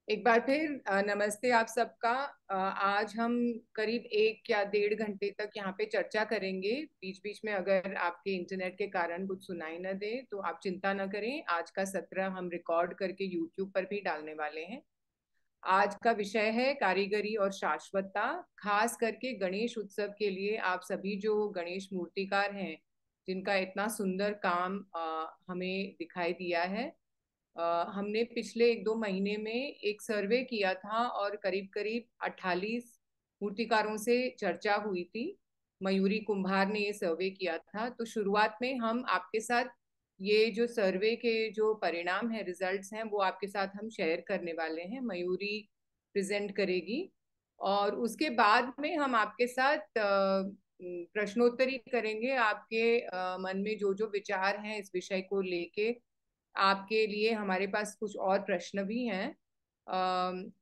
एक बार फिर नमस्ते आप सबका। आज हम करीब 1 या 1.5 घंटे तक यहाँ पे चर्चा करेंगे। बीच बीच में अगर आपके इंटरनेट के कारण कुछ सुनाई न दे तो आप चिंता न करें। आज का सत्र हम रिकॉर्ड करके यूट्यूब पर भी डालने वाले हैं। आज का विषय है कारीगरी और शाश्वतता। खास करके गणेश उत्सव के लिए आप सभी जो गणेश मूर्तिकार हैं, जिनका इतना सुंदर काम हमें दिखाई दिया है। हमने पिछले 1-2 महीने में एक सर्वे किया था और करीब करीब 48 मूर्तिकारों से चर्चा हुई थी। मयूरी कुंभार ने ये सर्वे किया था। तो शुरुआत में हम आपके साथ ये जो सर्वे के जो परिणाम है, रिजल्ट्स हैं, वो आपके साथ हम शेयर करने वाले हैं। मयूरी प्रेजेंट करेगी और उसके बाद में हम आपके साथ प्रश्नोत्तरी करेंगे। आपके मन में जो जो विचार हैं इस विषय को लेके, आपके लिए हमारे पास कुछ और प्रश्न भी हैं।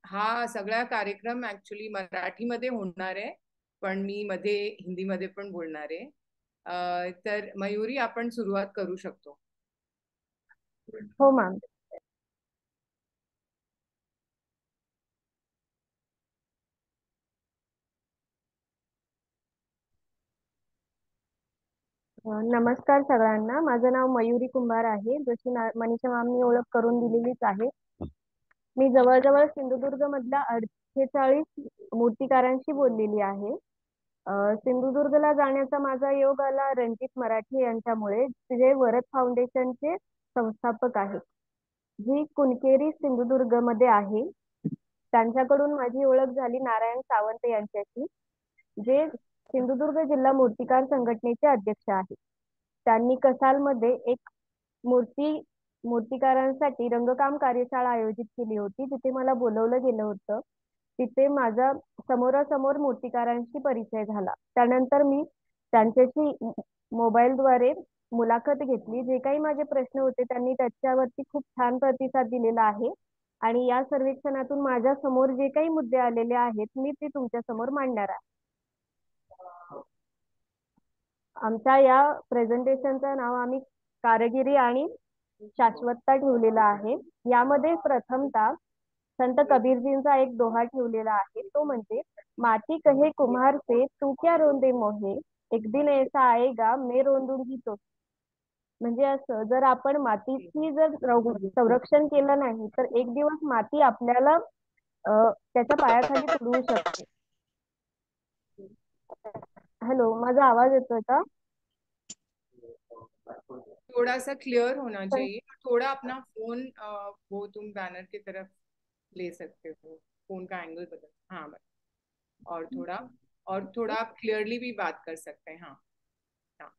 हा सगळा कार्यक्रम ऍक्च्युली मराठीमध्ये होणार आहे, पण मी मध्ये हिंदीमध्ये पण बोलणार आहे। तर मयुरी, आपण सुरुवात करू शकतो। हो मॅम। नमस्कार सगळ्यांना, माझं नाव मयुरी कुंभार आहे। जशी मनीषा मॅमनी ओळख करून दिलेलीच आहे। मी जवळजवळ सिंधुदुर्ग मधल्या 48 मूर्तिकारांशी बोललेली आहे। सिंधुदुर्गला जाण्याचा माझा योग आला रणजित मराठे यांच्यामुळे, जे वरद फाउंडेशनचे संस्थापक आहेत, जी कुणकेरी सिंधुदुर्ग मध्ये आहे। त्यांच्याकडून माझी ओळख झाली नारायण सावंत यांच्याशी, जे सिंधुदुर्ग जिल्हा मूर्तिकार संघटनेचे अध्यक्ष आहेत। त्यांनी कसालमध्ये एक मूर्ती मूर्तिकारांसाठी रंगकाम कार्यशाळा आयोजित केली होती, तिथे मला बोलवलं गेलं होतं। तिथे माझा समोरासमोर मूर्तिकारांशी परिचय झाला। त्यानंतर मी त्यांच्याशी मोबाईलद्वारे मुलाखत घेतली। जे काही माझे प्रश्न होते त्यांनी त्याच्यावरती खूप छान प्रतिसाद दिलेला आहे आणि या सर्वेक्षणातून माझ्या समोर जे काही मुद्दे आलेले आहेत मी ते तुमच्या समोर मांडणार आहे। आमच्या या प्रेझेंटेशनचं नाव आम्ही कारागिरी आणि शाश्वतता ठेवलेलं आहे। यामध्ये प्रथमतः संत कबीरजींचा एक दोहा ठेवलेला आहे, तो म्हणजे माटी कहे कुम्हार से तू क्या रोंदे मोहे, एक दिन ऐसा आएगा मैं रोंदूंगी तो। म्हणजे असं, जर आपण मातीची जर संरक्षण केलं नाही तर एक दिवस माती आपल्याला त्याच्या पायाखाली तुडवू शकते। हॅलो, माझा आवाज येतोय का? थोड़ा सा क्लियर होना चाहिए और थोड़ा अपना फोन वो तुम बैनर की तरफ ले सकते हो। फोन का एंगल बदल, हाँ बस। और थोड़ा आप क्लियरली भी बात कर सकते हैं। हाँ हाँ।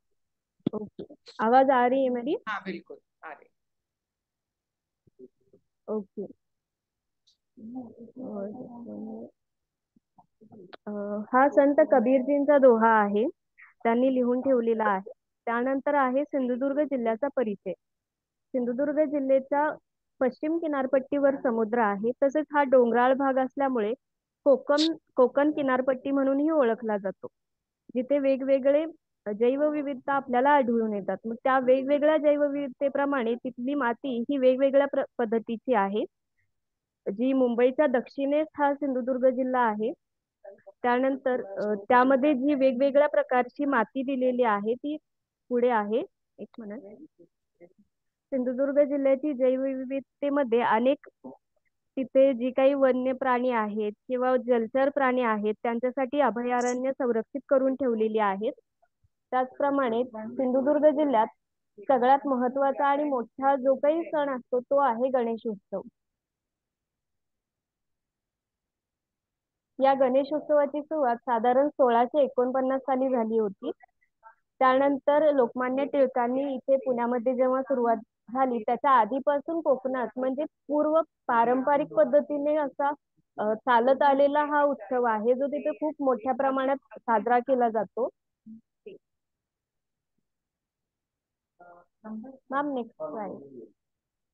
ओके, आवाज आ रही है मेरी? हाँ बिल्कुल आ रही। ओके। हा संत कबीरजींचा दोहा आहे, त्यांनी लिहून ठेवलेला आहे। त्यानंतर आहे सिंधुदुर्ग जिल्ह्याचा परिचय। सिंधुदुर्ग जिल्ह्याच्या पश्चिम किनारपट्टीवर समुद्र आहे, तसेच हा डोंगराळ भाग असल्यामुळे कोकण कोकण किनारपट्टी म्हणूनही ओळखला जातो, जिथे वेगवेगळे जैवविविधता आपल्याला आढळून येतात। मग त्या वेगवेगळ्या जैवविविधतेप्रमाणे तिथली माती ही वेगवेगळ्या पद्धतीची आहे। जी मुंबईच्या दक्षिणेस हा सिंधुदुर्ग जिल्हा आहे। त्यानंतर त्यामध्ये जी वेगवेगळ्या प्रकारची माती दिलेली आहे ती पुढे आहे। एक मिनिट। सिंधुदुर्ग जिल्ह्याची जैवविविधतेमध्ये अनेक, तिथे जी काही वन्य प्राणी आहेत किंवा जलचर प्राणी आहेत त्यांच्यासाठी अभयारण्य संरक्षित करून ठेवलेली आहेत। त्याचप्रमाणे सिंधुदुर्ग जिल्ह्यात सगळ्यात महत्त्वाचा आणि मोठा जो काही सण असतो तो आहे गणेशोत्सव। या गणेशोत्सवाची सुरुवात साधारण 1649 साली झाली होती। त्यानंतर लोकमान्य टिळकांनी इथे पुण्यामध्ये जेव्हा सुरुवात झाली, त्याच्या आधीपासून कोकणात म्हणजे पूर्व पारंपरिक पद्धतीने असा चालत आलेला हा उत्सव आहे, जो तिथे खूप मोठ्या प्रमाणात साजरा केला जातो। Ma'am, next slide.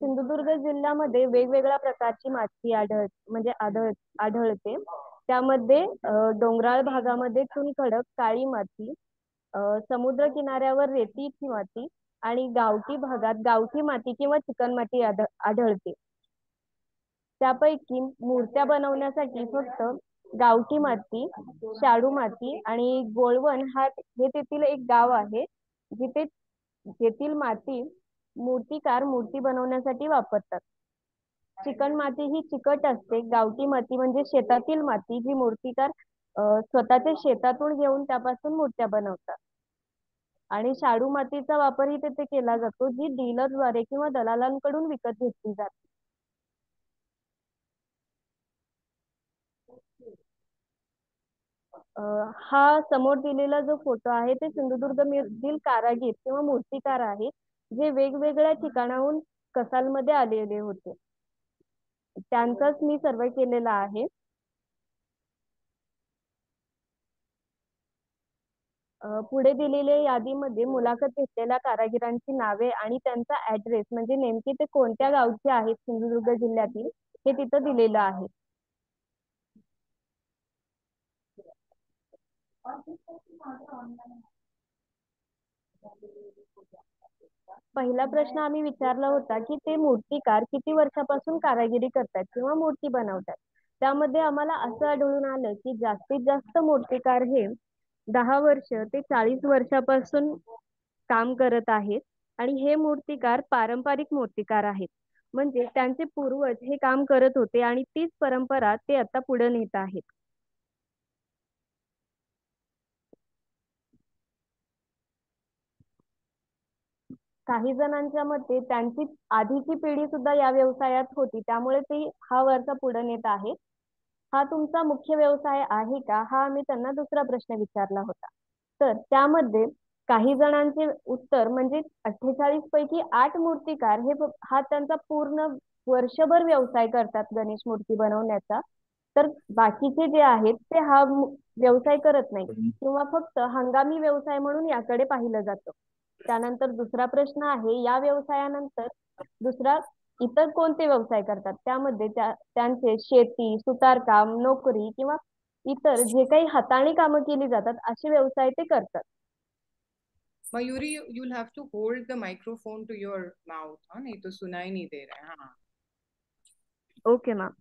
सिंधुदुर्ग जिल्ह्यामध्ये वेगवेगळ्या प्रकारची माती आढळते। त्यामध्ये डोंगराळ भागामध्ये चुनखडक काळी माती, समुद्र किनाऱ्यावर रेतीची माती आणि गावठी भागात गावठी माती किंवा चिकणमाती आढळते। त्यापैकी मूर्त्या बनवण्यासाठी फक्त गावठी माती, शाडू माती आणि गोळवण हे तेथील एक गाव आहे, जिथे जेथील माती मूर्तिकार मूर्ती बनवण्यासाठी वापरतात. चिकण माती ही चिकट असते. गावठी माती म्हणजे शेतातील माती, जी मूर्तिकार स्वतःच्या शेतातून घेऊन त्यापासून मूर्त्या बनवतात. आणि शाडू मातीचा वापरही तेथे केला जातो, जी डीलरद्वारे किंवा दलालांकडून विकत घेतली जाते. हा समोर दिलेला जो फोटो आहे ते सिंधुदुर्ग मधील कारागीर किंवा मूर्तिकार आहेत, जे वेगवेगळ्या ठिकाणाहून कसालमध्ये आलेले होते. त्यांचाच मी सर्वे केलेला आहे. पुढे दिलेल्या यादीमध्ये मुलाखत घेतलेल्या कारागिरांची नावे आणि त्यांचा ऍड्रेस म्हणजे नेमके ते कोणत्या गावचे आहेत सिंधुदुर्ग जिल्ह्यातील हे तिथं दिलेलं आहे. पहिला प्रश्न आम्ही विचारला होता की ते मूर्तिकार किती वर्षापासून कारागिरी करतात किंवा मूर्ती बनवतात. त्यामध्ये आम्हाला असं आढळून आलं की जास्तीत जास्त मूर्तिकार हे 10 वर्ष ते 40 वर्षापासून काम करत आहेत आणि हे मूर्तिकार पारंपरिक मूर्तिकार आहेत. म्हणजे त्यांचे पूर्वज हे काम करत होते आणि तीच परंपरा ते आता पुढे नेत आहेत. काही जणांच्या मते त्यांची आधीची पिढी सुद्धा या व्यवसायात होती, त्यामुळे ते हा वारसा पुढे नेत आहे. हा तुमचा मुख्य व्यवसाय आहे का, हा आम्ही त्यांना दुसरा प्रश्न विचारला होता. तर त्यामध्ये काही जणांचे उत्तर म्हणजे 48 पैकी 8 मूर्तिकार हा त्यांचा पूर्ण वर्षभर व्यवसाय करतात गणेश मूर्ती बनवण्याचा. तर बाकीचे जे आहेत ते हा व्यवसाय करत नाही किंवा फक्त हंगामी व्यवसाय म्हणून याकडे पाहिलं जातं. त्यानंतर दुसरा प्रश्न आहे, या व्यवसायानंतर दुसरा इतर कोणते व्यवसाय करतात. त्यामध्ये त्यांचे शेती, सुतारकाम, नोकरी किंवा इतर जे काही हाताने कामं केली जातात असे व्यवसाय ते करतात. Mayuri, you'll have to hold the microphone to your mouth. हाँ, नहीं तो सुनाई नहीं दे रहा है. हाँ. Okay ma'am.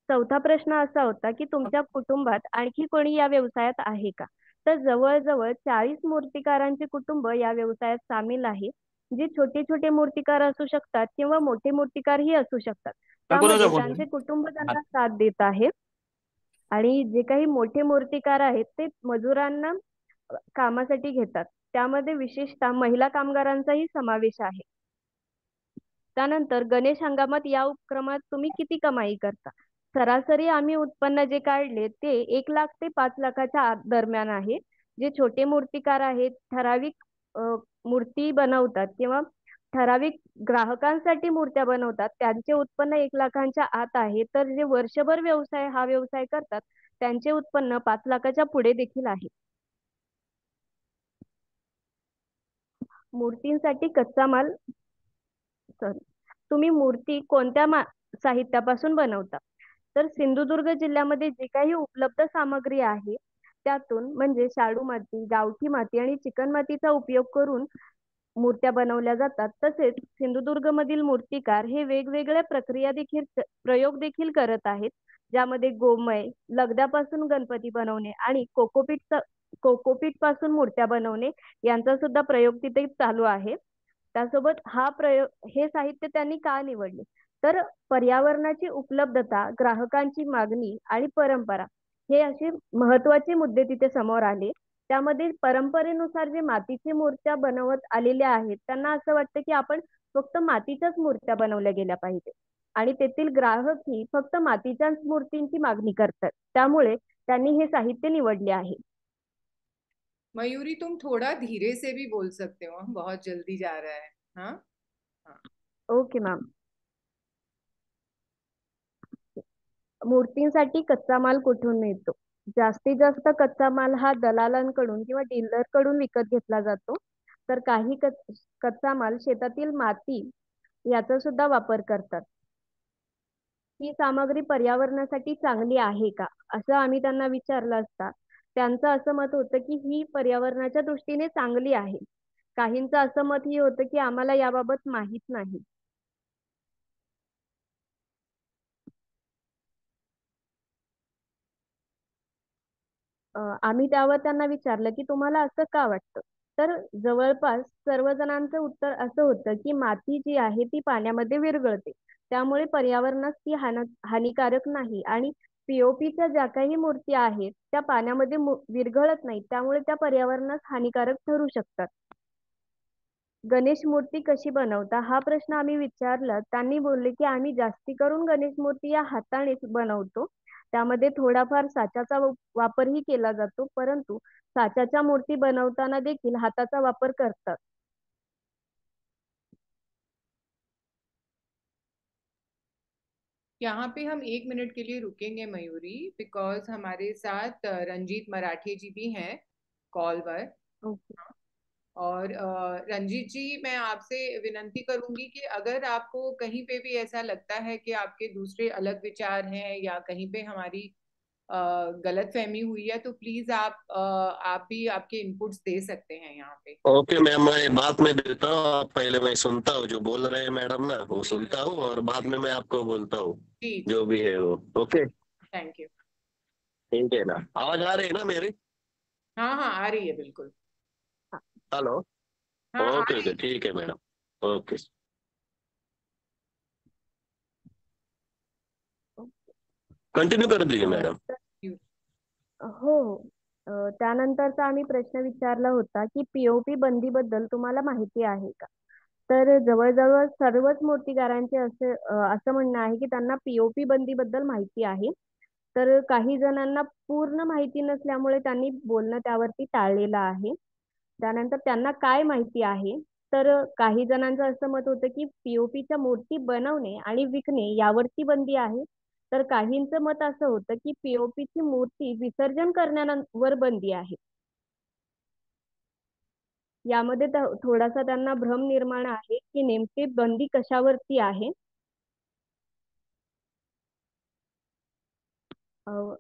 चौथा प्रश्न असा होता की तुमच्या कुटुंबात आणखी कोणी या व्यवसायात आहे का. तर जवळजवळ 40 मूर्तिकारांचे कुटुंब या व्यवसायात सामील आहे, जे छोटे छोटे मूर्तिकार असू शकतात किंवा मोठे मूर्तिकारही असू शकतात. त्यामध्ये त्यांचे कुटुंब त्यांना साथ देत आहे. आणि जे काही मोठे मूर्तिकार आहेत ते मजुरांना कामासाठी घेतात. त्यामध्ये विशेषतः महिला कामगारांचाही समावेश आहे. त्यानंतर गणेश हंगामात या उपक्रमात तुम्ही किती कमाई करता. सरासरी आम्ही उत्पन्न जे काढले ते 1 लाख ते 5 लाखाच्या दरम्यान आहे. जे छोटे मूर्तिकार आहेत, ठराविक मूर्ती बनवतात किंवा ठराविक ग्राहकांसाठी मूर्त्या बनवतात, त्यांचे उत्पन्न 1 लाखांच्या आत आहे. तर जे वर्षभर हा व्यवसाय करतात त्यांचे उत्पन्न 5 लाखाच्या पुढे देखील आहे. मूर्तींसाठी कच्चा माल तुम्ही मूर्ती कोणत्या साहित्यापासून बनवता. तर सिंधुदुर्ग जिल्ह्यामध्ये जे काही उपलब्ध सामग्री आहे त्यातून म्हणजे शाडू माती, गावठी माती आणि चिकन मातीचा उपयोग करून मूर्त्या बनवल्या जातात. तसेच सिंधुदुर्ग मधील मूर्तिकार हे वेगवेगळ्या प्रयोग देखील करत आहेत, ज्यामध्ये गोमय, लगद्यापासून गणपती बनवणे आणि कोकोपीट पासून मूर्त्या बनवणे यांचा सुद्धा प्रयोग तिथे चालू आहे. त्यासोबत हे साहित्य त्यांनी का निवडले, तर पर्यावरणाची उपलब्धता, ग्राहकांची मागणी आणि परंपरा हे असे महत्वाचे मुद्दे तिथे समोर आले. त्यामध्ये परंपरेनुसार जे मातीचे मूर्त्या बनवत आलेल्या आहेत त्यांना असं वाटतं की आपण फक्त मातीच्याच मूर्त्या बनवल्या गेल्या पाहिजे आणि तेथील ग्राहक ही फक्त मातीच्याच मूर्तींची मागणी करतात. त्यामुळे त्यांनी हे साहित्य निवडले आहे. मयूरी, तुम थोड़ा धीरे से भी बोल सकते हो, बहुत जल्दी जा रहा है. हाँ. हाँ. Okay ma'am. मूर्तींसाठी कच्चा माल कुठून मिळतो. जास्तीत जास्त कच्चा माल हा दलालांकडून किंवा डीलरकडून विकत घेतला जातो. तर काही कच्चा माल शेतातील माती याचा सुद्धा वापर करतात. ही सामग्री पर्यावरणासाठी चांगली आहे का असं आम्ही त्यांना विचारलं असता त्यांचं असं मत होतं की ही पर्यावरणाच्या दृष्टीने चांगली आहे, काहींचं असं मतही होतं की आम्हाला याबाबत माहित नाही. आम्ही त्यावर त्यांना विचारलं की तुम्हाला असं का वाटतं. तर जवळपास सर्वजणांचं उत्तर असं होतं की माती जी आहे ती पाण्यामध्ये विरघळते, त्यामुळे पर्यावरणास ती हानिकारक नाही. आणि पीओपीच्या ज्या काही मूर्ती आहेत त्या पाण्यामध्ये विरघळत नाहीत, त्यामुळे त्या पर्यावरणास हानिकारक ठरू शकतात. गणेश मूर्ती कशी बनवता हा प्रश्न आम्ही विचारला. त्यांनी बोलले की आम्ही जास्ती करून गणेश मूर्ती या हातानेच बनवतो. त्यामध्ये थोडाफार साच्याचा वापरही केला जातो, परंतु साच्याच्या मूर्ती बनवताना देखील हाताचा वापर करतात. यहाँ पे हम 1 मिनट के लिए रुकेंगे मयूरी, बिकॉज हमारे साथ रंजीत मराठे जी भी हैं कॉल पर। ओके. और रंजीत जी, मैं आपसे विनंती करूंगी कि अगर आपको कहीं पे भी ऐसा लगता है कि आपके दूसरे अलग विचार हैं या कहीं पे हमारी गलत फहमी हुई है, तो प्लीज आप भी आपके इनपुट्स दे सकते हैं यहाँ पे। ओके मैम, मैं बाद में देता हूँ। पहले मैं सुनता हूँ जो बोल रहे हैं मैडम ना, वो सुनता हूँ और बाद में मैं आपको बोलता हूँ जी जी। जो भी है वो। Okay, thank you. ठीक है ना? आवाज आ रही है ना मेरी? हाँ हाँ, आ रही है बिल्कुल। हाँ. हेलो। हाँ, आ ओके रही ओके, ठीक है मैडम। ओके, कंटिन्यू कर दीजिए मैडम। है। हो. त्यानंतरचा आम्ही प्रश्न विचारला होता की पीओपी बंदीबद्दल तुम्हाला माहिती आहे का. तर जवळजवळ सर्वच मूर्तिकारांचे असं म्हणणं आहे की त्यांना पीओपी बंदीबद्दल माहिती आहे. तर काही जणांना पूर्ण माहिती नसल्यामुळे त्यांनी बोलणं त्यावरती टाळलेलं आहे. त्यानंतर त्यांना काय माहिती आहे, तर काही जणांचं असं मत होतं की पीओपीच्या मूर्ती बनवणे आणि विकणे यावरती बंदी आहे. तर काहींचं मत असं होतं की पीओपीची मूर्ती विसर्जन करण्यावर बंदी आहे. यामध्ये थोडासा त्यांना भ्रम निर्माण आहे की नेमकी बंदी कशावरती आहे.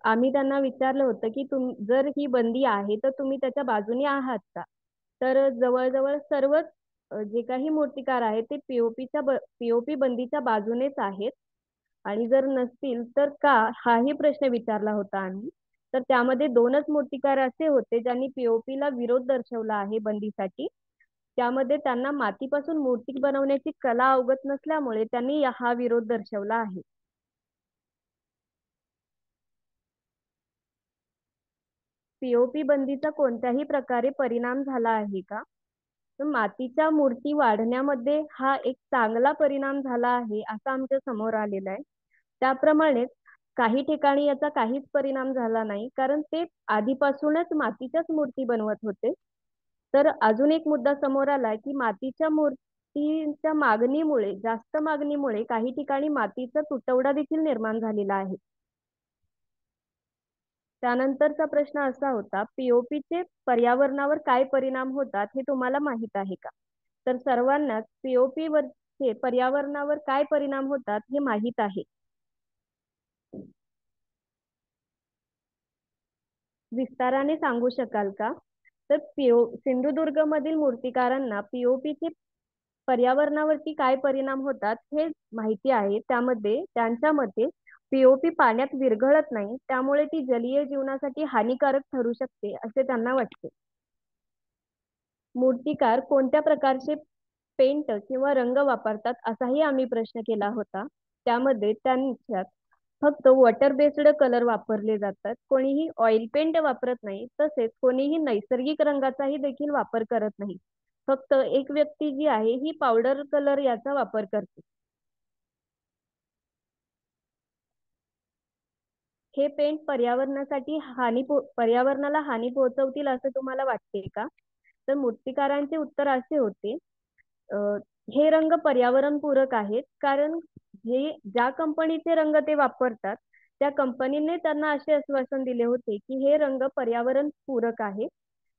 आम्ही त्यांना विचारलं होतं की जर ही बंदी आहे तर तुम्ही त्याच्या बाजूने आहात का. तर जवळजवळ सर्वच जे काही मूर्तिकार आहेत ते पीओपी बंदीच्या बाजूनेच आहेत. आणि जर नसतील तर का, हाही प्रश्न विचारला होता आम्ही. तर त्यामध्ये दोनच मूर्तिकार असे होते ज्यांनी पीओपीला विरोध दर्शवला आहे बंदीसाठी. त्यामध्ये त्यांना मातीपासून मूर्ती बनवण्याची कला अवगत नसल्यामुळे त्यांनी हा विरोध दर्शवला आहे. पीओपी बंदीचा कोणत्याही प्रकारे परिणाम झाला आहे का. तर मातीच्या मूर्ती वाढण्यामध्ये हा एक चांगला परिणाम झाला आहे असं आमच्या समोर आलेलं आहे. त्याप्रमाणेच काही ठिकाणी याचा काहीच परिणाम झाला नाही, कारण ते आधीपासूनच मातीच्याच मूर्ती बनवत होते. तर अजून एक मुद्दा समोर आला की मातीच्या मूर्तीच्या मागणीमुळे, जास्त मागणीमुळे काही ठिकाणी मातीचा तुटवडा देखील निर्माण झालेला आहे. त्यानंतरचा प्रश्न असा होता, पीओपीचे पर्यावरणावर काय परिणाम होतात हे तुम्हाला माहित आहे का. तर सर्वांनाच पीओपी वरचे पर्यावरणावर काय परिणाम होतात हे माहित आहे. विस्ताराने सांगू शकाल का. तर सिंधुदुर्ग मधील मूर्तिकारांना पीओपीचे पर्यावरणावरती काय परिणाम होतात हे माहिती आहे. त्यामध्ये त्यांच्या मते पीओपी पाण्यात विरघळत नाही, त्यामुळे ती जलीय जीवनासाठी हानिकारक ठरू शकते असे त्यांना वाटते. मूर्तिकार कोणत्या प्रकारचे पेंट किंवा रंग वापरतात असाही आम्ही प्रश्न केला होता. त्यामध्ये त्यांच्यात फक्त वॉटर बेस्ड कलर वापरले जातात, कोणीही ऑइल पेंट वापरत नाही, तसेच कोणीही नैसर्गिक रंगाचाही देखील वापर करत नाही. फक्त एक व्यक्ती जी आहे ही पावडर कलर याचा वापर करते. हे पेंट पर्यावरणाला हानी पोहोचवतील असं तुम्हाला वाटते का. तर मूर्तिकारांचे उत्तर असे होते, हे रंग पर्यावरणपूरक आहेत, कारण हे ज्या कंपनीचे रंग ते वापरतात त्या कंपनीने त्यांना असे आश्वासन दिले होते की हे रंग पर्यावरणपूरक आहे.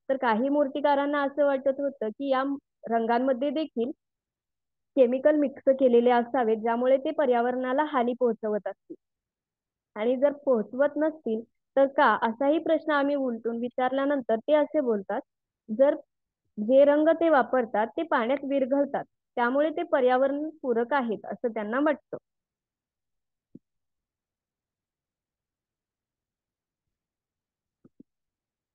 तर काही मूर्तिकारांना असं वाटत होतं की या रंगांमध्ये देखील केमिकल मिक्स केलेले असावेत, ज्यामुळे ते पर्यावरणाला हानी पोहोचवत असतील. आणि जर पोहोचवत नसतील तर का, असाही प्रश्न आम्ही उलटून विचारल्यानंतर ते असे बोलतात, जर जे रंग ते वापरतात ते पाण्यात विरघळतात, त्यामुळे ते पर्यावरण पूरक आहेत असं त्यांना वाटतं.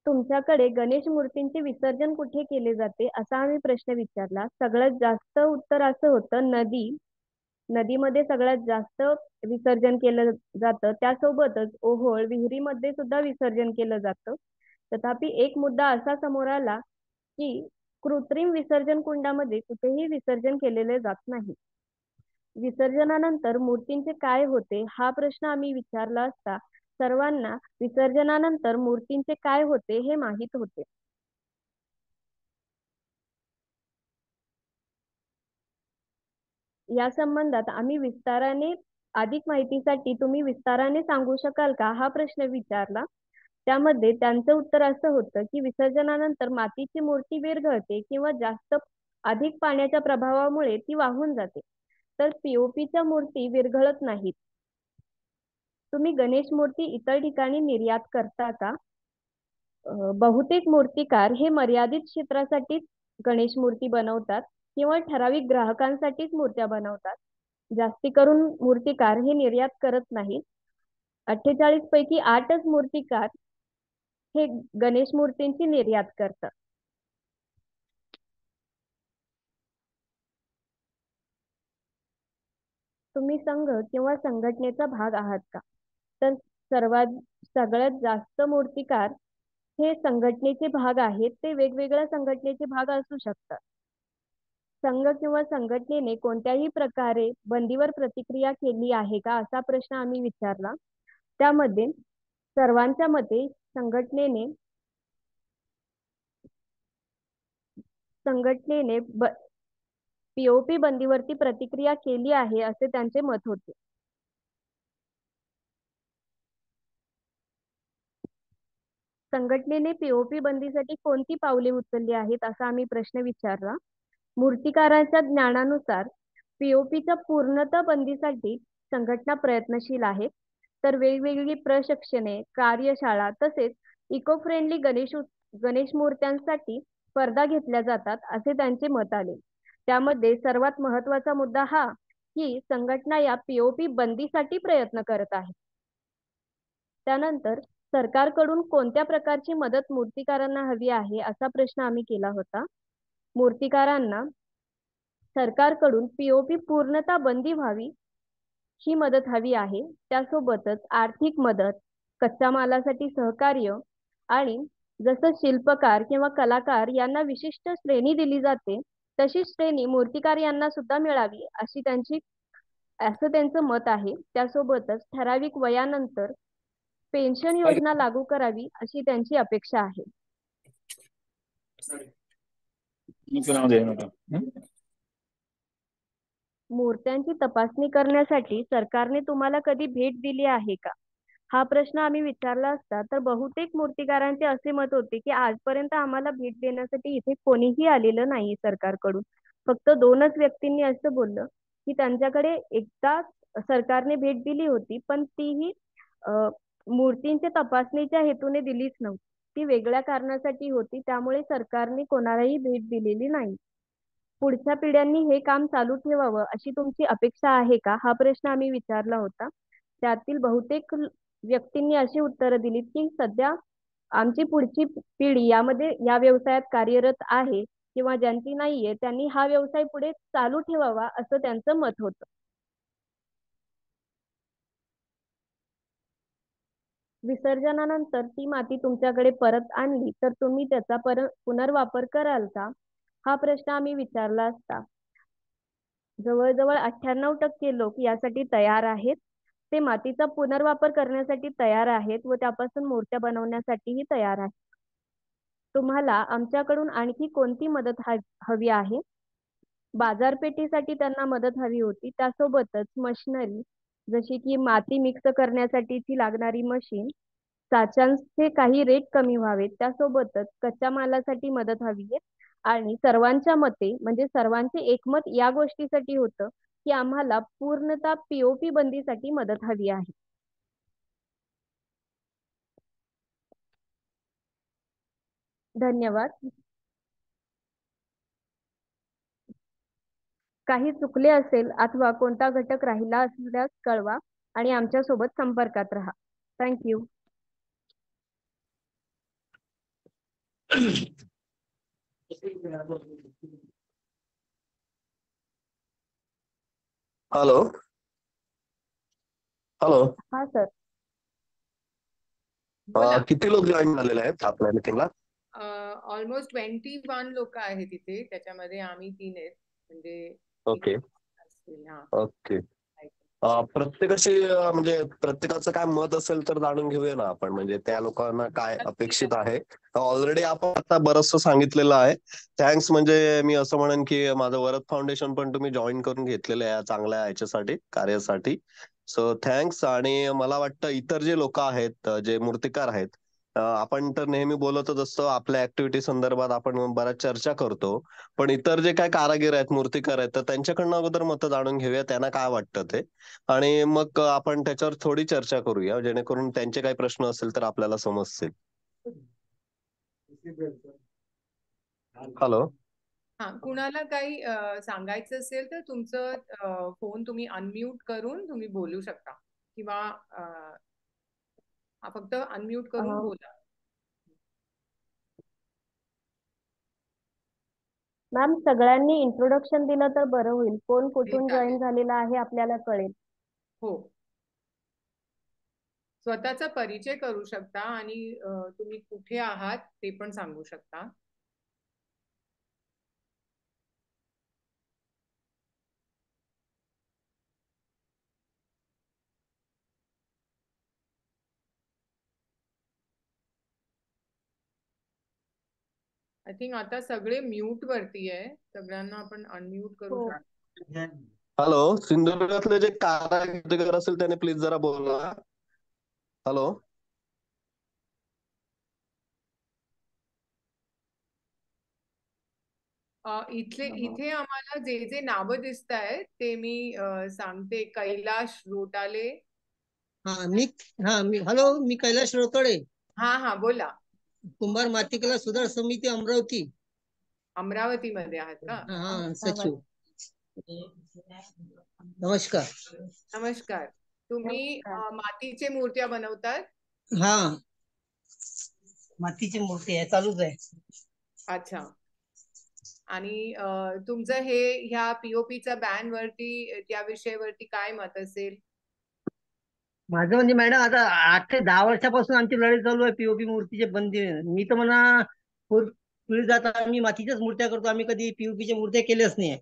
तुमच्याकडे गणेश मूर्तींचे विसर्जन कुठे केले जाते असा आम्ही प्रश्न विचारला. सगळ्यात जास्त उत्तर असं होतं नदीमध्ये सगळ्यात जास्त विसर्जन केलं जातं. त्यासोबतच ओहोळ, विहिरीमध्ये सुद्धा विसर्जन केलं जातं. तथापि एक मुद्दा असा समोर आला की कृत्रिम विसर्जन कुंडामध्ये कुठेही विसर्जन केलेले जात नाही. विसर्जनानंतर मूर्तींचे काय होते हा प्रश्न आम्ही विचारला असता सर्वांना विसर्जनानंतर मूर्तींचे काय होते हे माहीत होते. या संबंधात आम्ही विस्ताराने अधिक माहितीसाठी तुम्ही विस्ताराने सांगू शकाल का हा प्रश्न विचारला. त्यामध्ये त्यांचं उत्तर असं होतं की विसर्जनानंतर मातीची मूर्ती विरघळते किंवा जास्त अधिक पाण्याच्या प्रभावामुळे ती वाहून जाते, तर पीओपीच्या मूर्ती विरघळत नाहीत. तुम्ही गणेश मूर्ती इतर ठिकाणी निर्यात करता का? बहुतेक मूर्तिकार हे मर्यादित क्षेत्रासाठीच गणेश मूर्ती बनवतात किंवा ठराविक ग्राहकांसाठीच मूर्त्या बनवतात. जास्ती करून मूर्तिकार हे निर्यात करत नाहीत. 48 पैकी 8च मूर्तिकार हे गणेश मूर्तींची निर्यात करतात. तुम्ही संघ किंवा संघटनेचा भाग आहात का? तर सगळ्यात जास्त मूर्तिकार हे संघटनेचे भाग आहेत. ते वेगवेगळ्या संघटनेचे भाग असू शकतात. संघ किंवा संघटनेने कोणत्याही प्रकारे बंदीवर प्रतिक्रिया केली आहे का असा प्रश्न आम्ही विचारला. त्यामध्ये सर्वांच्या मते संघटनेने पीओपी बंदीवरती प्रतिक्रिया केली आहे असे त्यांचे मत होते. संघटनेने पीओपी बंदीसाठी कोणती पावले उचलली आहेत असा आम्ही प्रश्न विचारला. मूर्तिकारांच्या ज्ञानानुसार पीओपीच्या पूर्णतः बंदीसाठी संघटना प्रयत्नशील आहेत, तर वेगवेगळी प्रशिक्षणे, कार्यशाळा तसेच इको फ्रेंडली गणेश मूर्त्यांसाठी स्पर्धा घेतल्या जातात असे त्यांचे मत आले. त्यामध्ये सर्वात महत्वाचा मुद्दा हा की संघटना या पीओपी बंदीसाठी प्रयत्न करत आहे. त्यानंतर सरकारकडून कोणत्या प्रकारची मदत मूर्तिकारांना हवी आहे असा प्रश्न आम्ही केला होता. मूर्तिकारांना सरकारकडून पीओपी पूर्णतः बंदी व्हावी ही मदत हवी आहे. त्यासोबतच आर्थिक मदत, कच्च्या मालासाठी सहकार्य आणि जसं शिल्पकार किंवा कलाकार यांना विशिष्ट श्रेणी दिली जाते तशी श्रेणी मूर्तिकार यांना सुद्धा मिळावी असं त्यांचं मत आहे. त्यासोबतच ठराविक वयानंतर पेन्शन योजना लागू करावी अशी त्यांची अपेक्षा आहे. मूर्त्यांची तपासणी करण्यासाठी सरकारने तुम्हाला कधी भेट दिली आहे का हा प्रश्न आम्ही विचारला असता तर बहुतेक मूर्तिकारांचे असे मत होते की आजपर्यंत आम्हाला भेट देण्यासाठी इथे कोणीही आलेलं नाही सरकारकडून. फक्त 2च व्यक्तींनी असं बोललं की त्यांच्याकडे एकदा सरकारने भेट दिली होती, पण तीही मूर्तींच्या तपासणीच्या हेतूने दिलीच नव्हती. ती वेगळ्या कारणासाठी होती, त्यामुळे सरकारने कोणालाही भेट दिलेली नाही. पुढच्या पिढ्यांनी हे काम चालू ठेवावं अशी तुमची अपेक्षा आहे का हा प्रश्न आम्ही विचारला होता. त्यातील बहुतेक व्यक्तींनी अशी उत्तरं दिलीत की सध्या आमची पुढची पिढी या व्यवसायात कार्यरत आहे किंवा ज्यांची नाहीये त्यांनी हा व्यवसाय पुढे चालू ठेवावा असं त्यांचं मत होतं. विसर्जनानंतर ती माती तुमच्याकडे परत आणली तर तुम्ही त्याचा पुनर्वापर कराल का हा प्रश्न आम्ही विचारला असता जवळजवळ 98% लोक यासाठी तयार आहेत. ते मातीचा पुनर्वापर करण्यासाठी तयार आहेत व त्यापासून मूर्त्या बनवण्यासाठीही तयार आहेत. तुम्हाला आमच्याकडून आणखी कोणती मदत हवी आहे? बाजारपेठेसाठी त्यांना मदत हवी होती. त्यासोबतच मशिनरी जशी की माती मिक्स करण्यासाठीची लागणारी मशीन, साच्यांचे काही रेट कमी व्हावेत, त्यासोबतच कच्च्या मालासाठी मदत हवी आहे. आणि सर्वांच्या मते म्हणजे सर्वांचे एकमत या गोष्टीसाठी होतं की आम्हाला पूर्णतः पीओपी बंदीसाठी मदत हवी आहे. धन्यवाद. काही चुकले असेल अथवा कोणता घटक राहिला असल्यास कळवा आणि आमच्यासोबत संपर्कात राहा. थँक्यू. Hello hello. हा सर. बोला. किती लोक जॉईन झालेले आहेत आपल्या मीटिंगला? ऑलमोस्ट 21 लोक आहेत तिथे, त्याच्यामध्ये आम्ही 3 आहेत, म्हणजे ओके असतील. हा. ओके. प्रत्येकाशी म्हणजे प्रत्येकाचं काय मत असेल तर जाणून घेऊया ना आपण, म्हणजे त्या लोकांना काय अपेक्षित आहे. ऑलरेडी आपण आता बरचसं सांगितलेलं आहे. थँक्स. म्हणजे मी असं म्हणेन की माझं वरद फाउंडेशन पण तुम्ही जॉईन करून घेतलेलं आहे या चांगल्या ह्याच्यासाठी, कार्यासाठी. So thanks. आणि मला वाटतं इतर जे लोक आहेत, जे मूर्तिकार आहेत, आपण तर नेहमी बोलतच असतो, आपल्या ऍक्टिव्हिटी संदर्भात आपण बऱ्याच चर्चा करतो. पण इतर जे काय कारागीर आहेत, मूर्तिकार आहेत, तर त्यांच्याकडनं अगोदर मतं जाणून घेऊया, त्यांना काय वाटतं ते. आणि मग आपण त्याच्यावर थोडी चर्चा करूया, जेणेकरून त्यांचे काही प्रश्न असेल तर आपल्याला समजतील. हॅलो. हा, कुणाला काही सांगायचं असेल तर तुमचं फोन तुम्ही अनम्यूट करून तुम्ही बोलू शकता, किंवा फक्त अनम्यूट करून बोला. मॅम, सगळ्यांनी इंट्रोडक्शन दिलं तर बरं होईल. कोण कुठून चालेल. जॉईन झालेला आहे आपल्याला कळेल. हो, स्वतःचा परिचय करू शकता आणि तुम्ही कुठे आहात ते पण सांगू शकता. आय थिंक आता सगळे म्यूट वरती आहे, सगळ्यांना आपण अनम्यूट करू हो. शकतो. हॅलो. सिंधुदुर्गातले जे कारागीर असेल त्याने प्लीज जरा बोला. हॅलो. इथे आम्हाला जे जे नावं दिसत आहेत ते मी सांगते. कैलाश रोटाले. हॅलो, मी कैलाश रोकडे, हा हा, बोला. कुंभार मातीकला सुधार समिती, अमरावती. अमरावती मध्ये आहात का? सचिव. नमस्कार. नमस्कार. तुम्ही मातीचे मूर्त्या बनवतात? हा, मातीची मूर्ती आहे, चालूच आहे. अच्छा. आणि तुमचं हे ह्या पीओपीच्या बॅन वरती, त्या विषयावरती काय मत असेल? माझं म्हणजे मॅडम, आता 8 ते 10 वर्षापासून आमची लढाई चालू आहे पीओपी मूर्तीचे बंदी. मी तर म्हणा पुढे जात आम्ही मातीच्याच मूर्त्या करतो, आम्ही कधी पीओपीच्या मूर्त्या केल्याच नाही.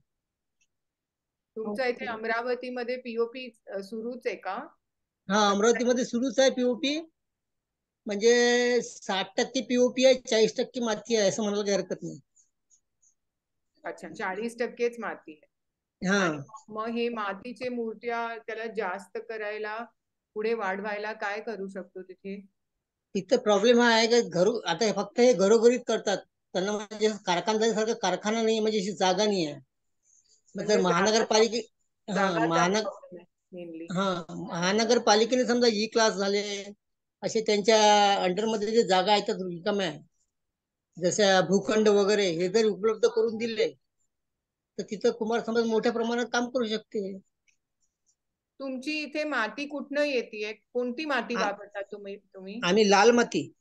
तुमच्या इथे अमरावतीमध्ये पीओपी सुरूच आहे का? हा, अमरावतीमध्ये सुरूच आहे पीओपी. म्हणजे 60% पीओपी आहे, 40% माती आहे, असं म्हणायला काही हरकत नाही. अच्छा, 40%च माती आहे. हा, आणि मग हे मातीचे मूर्त्या त्याला जास्त करायला, पुढे वाढवायला काय करू शकतो तिथे? तिथं प्रॉब्लेम हा आहे की आता फक्त हे घरोघरीच करतात. त्यांना म्हणजे कारखानदारीसारखं कारखाना नाही, म्हणजे अशी जागा नाही आहे. म्हणजे तर महानगरपालिके जागाचा प्रॉब्लेम आहे मेनली. महानगरपालिकेने समजा ई क्लास झाले असे त्यांच्या अंडरमध्ये जे जागा आहेत रिकाम्या, जशा भूखंड वगैरे, हे जर उपलब्ध करून दिले तर तिथं कुमार समाज मोठ्या प्रमाणात काम करू शकते. तुमची इथे माती कुठनं येते? कोणती माती आ- वापरतात तुम्ही? आम्ही लाल माती,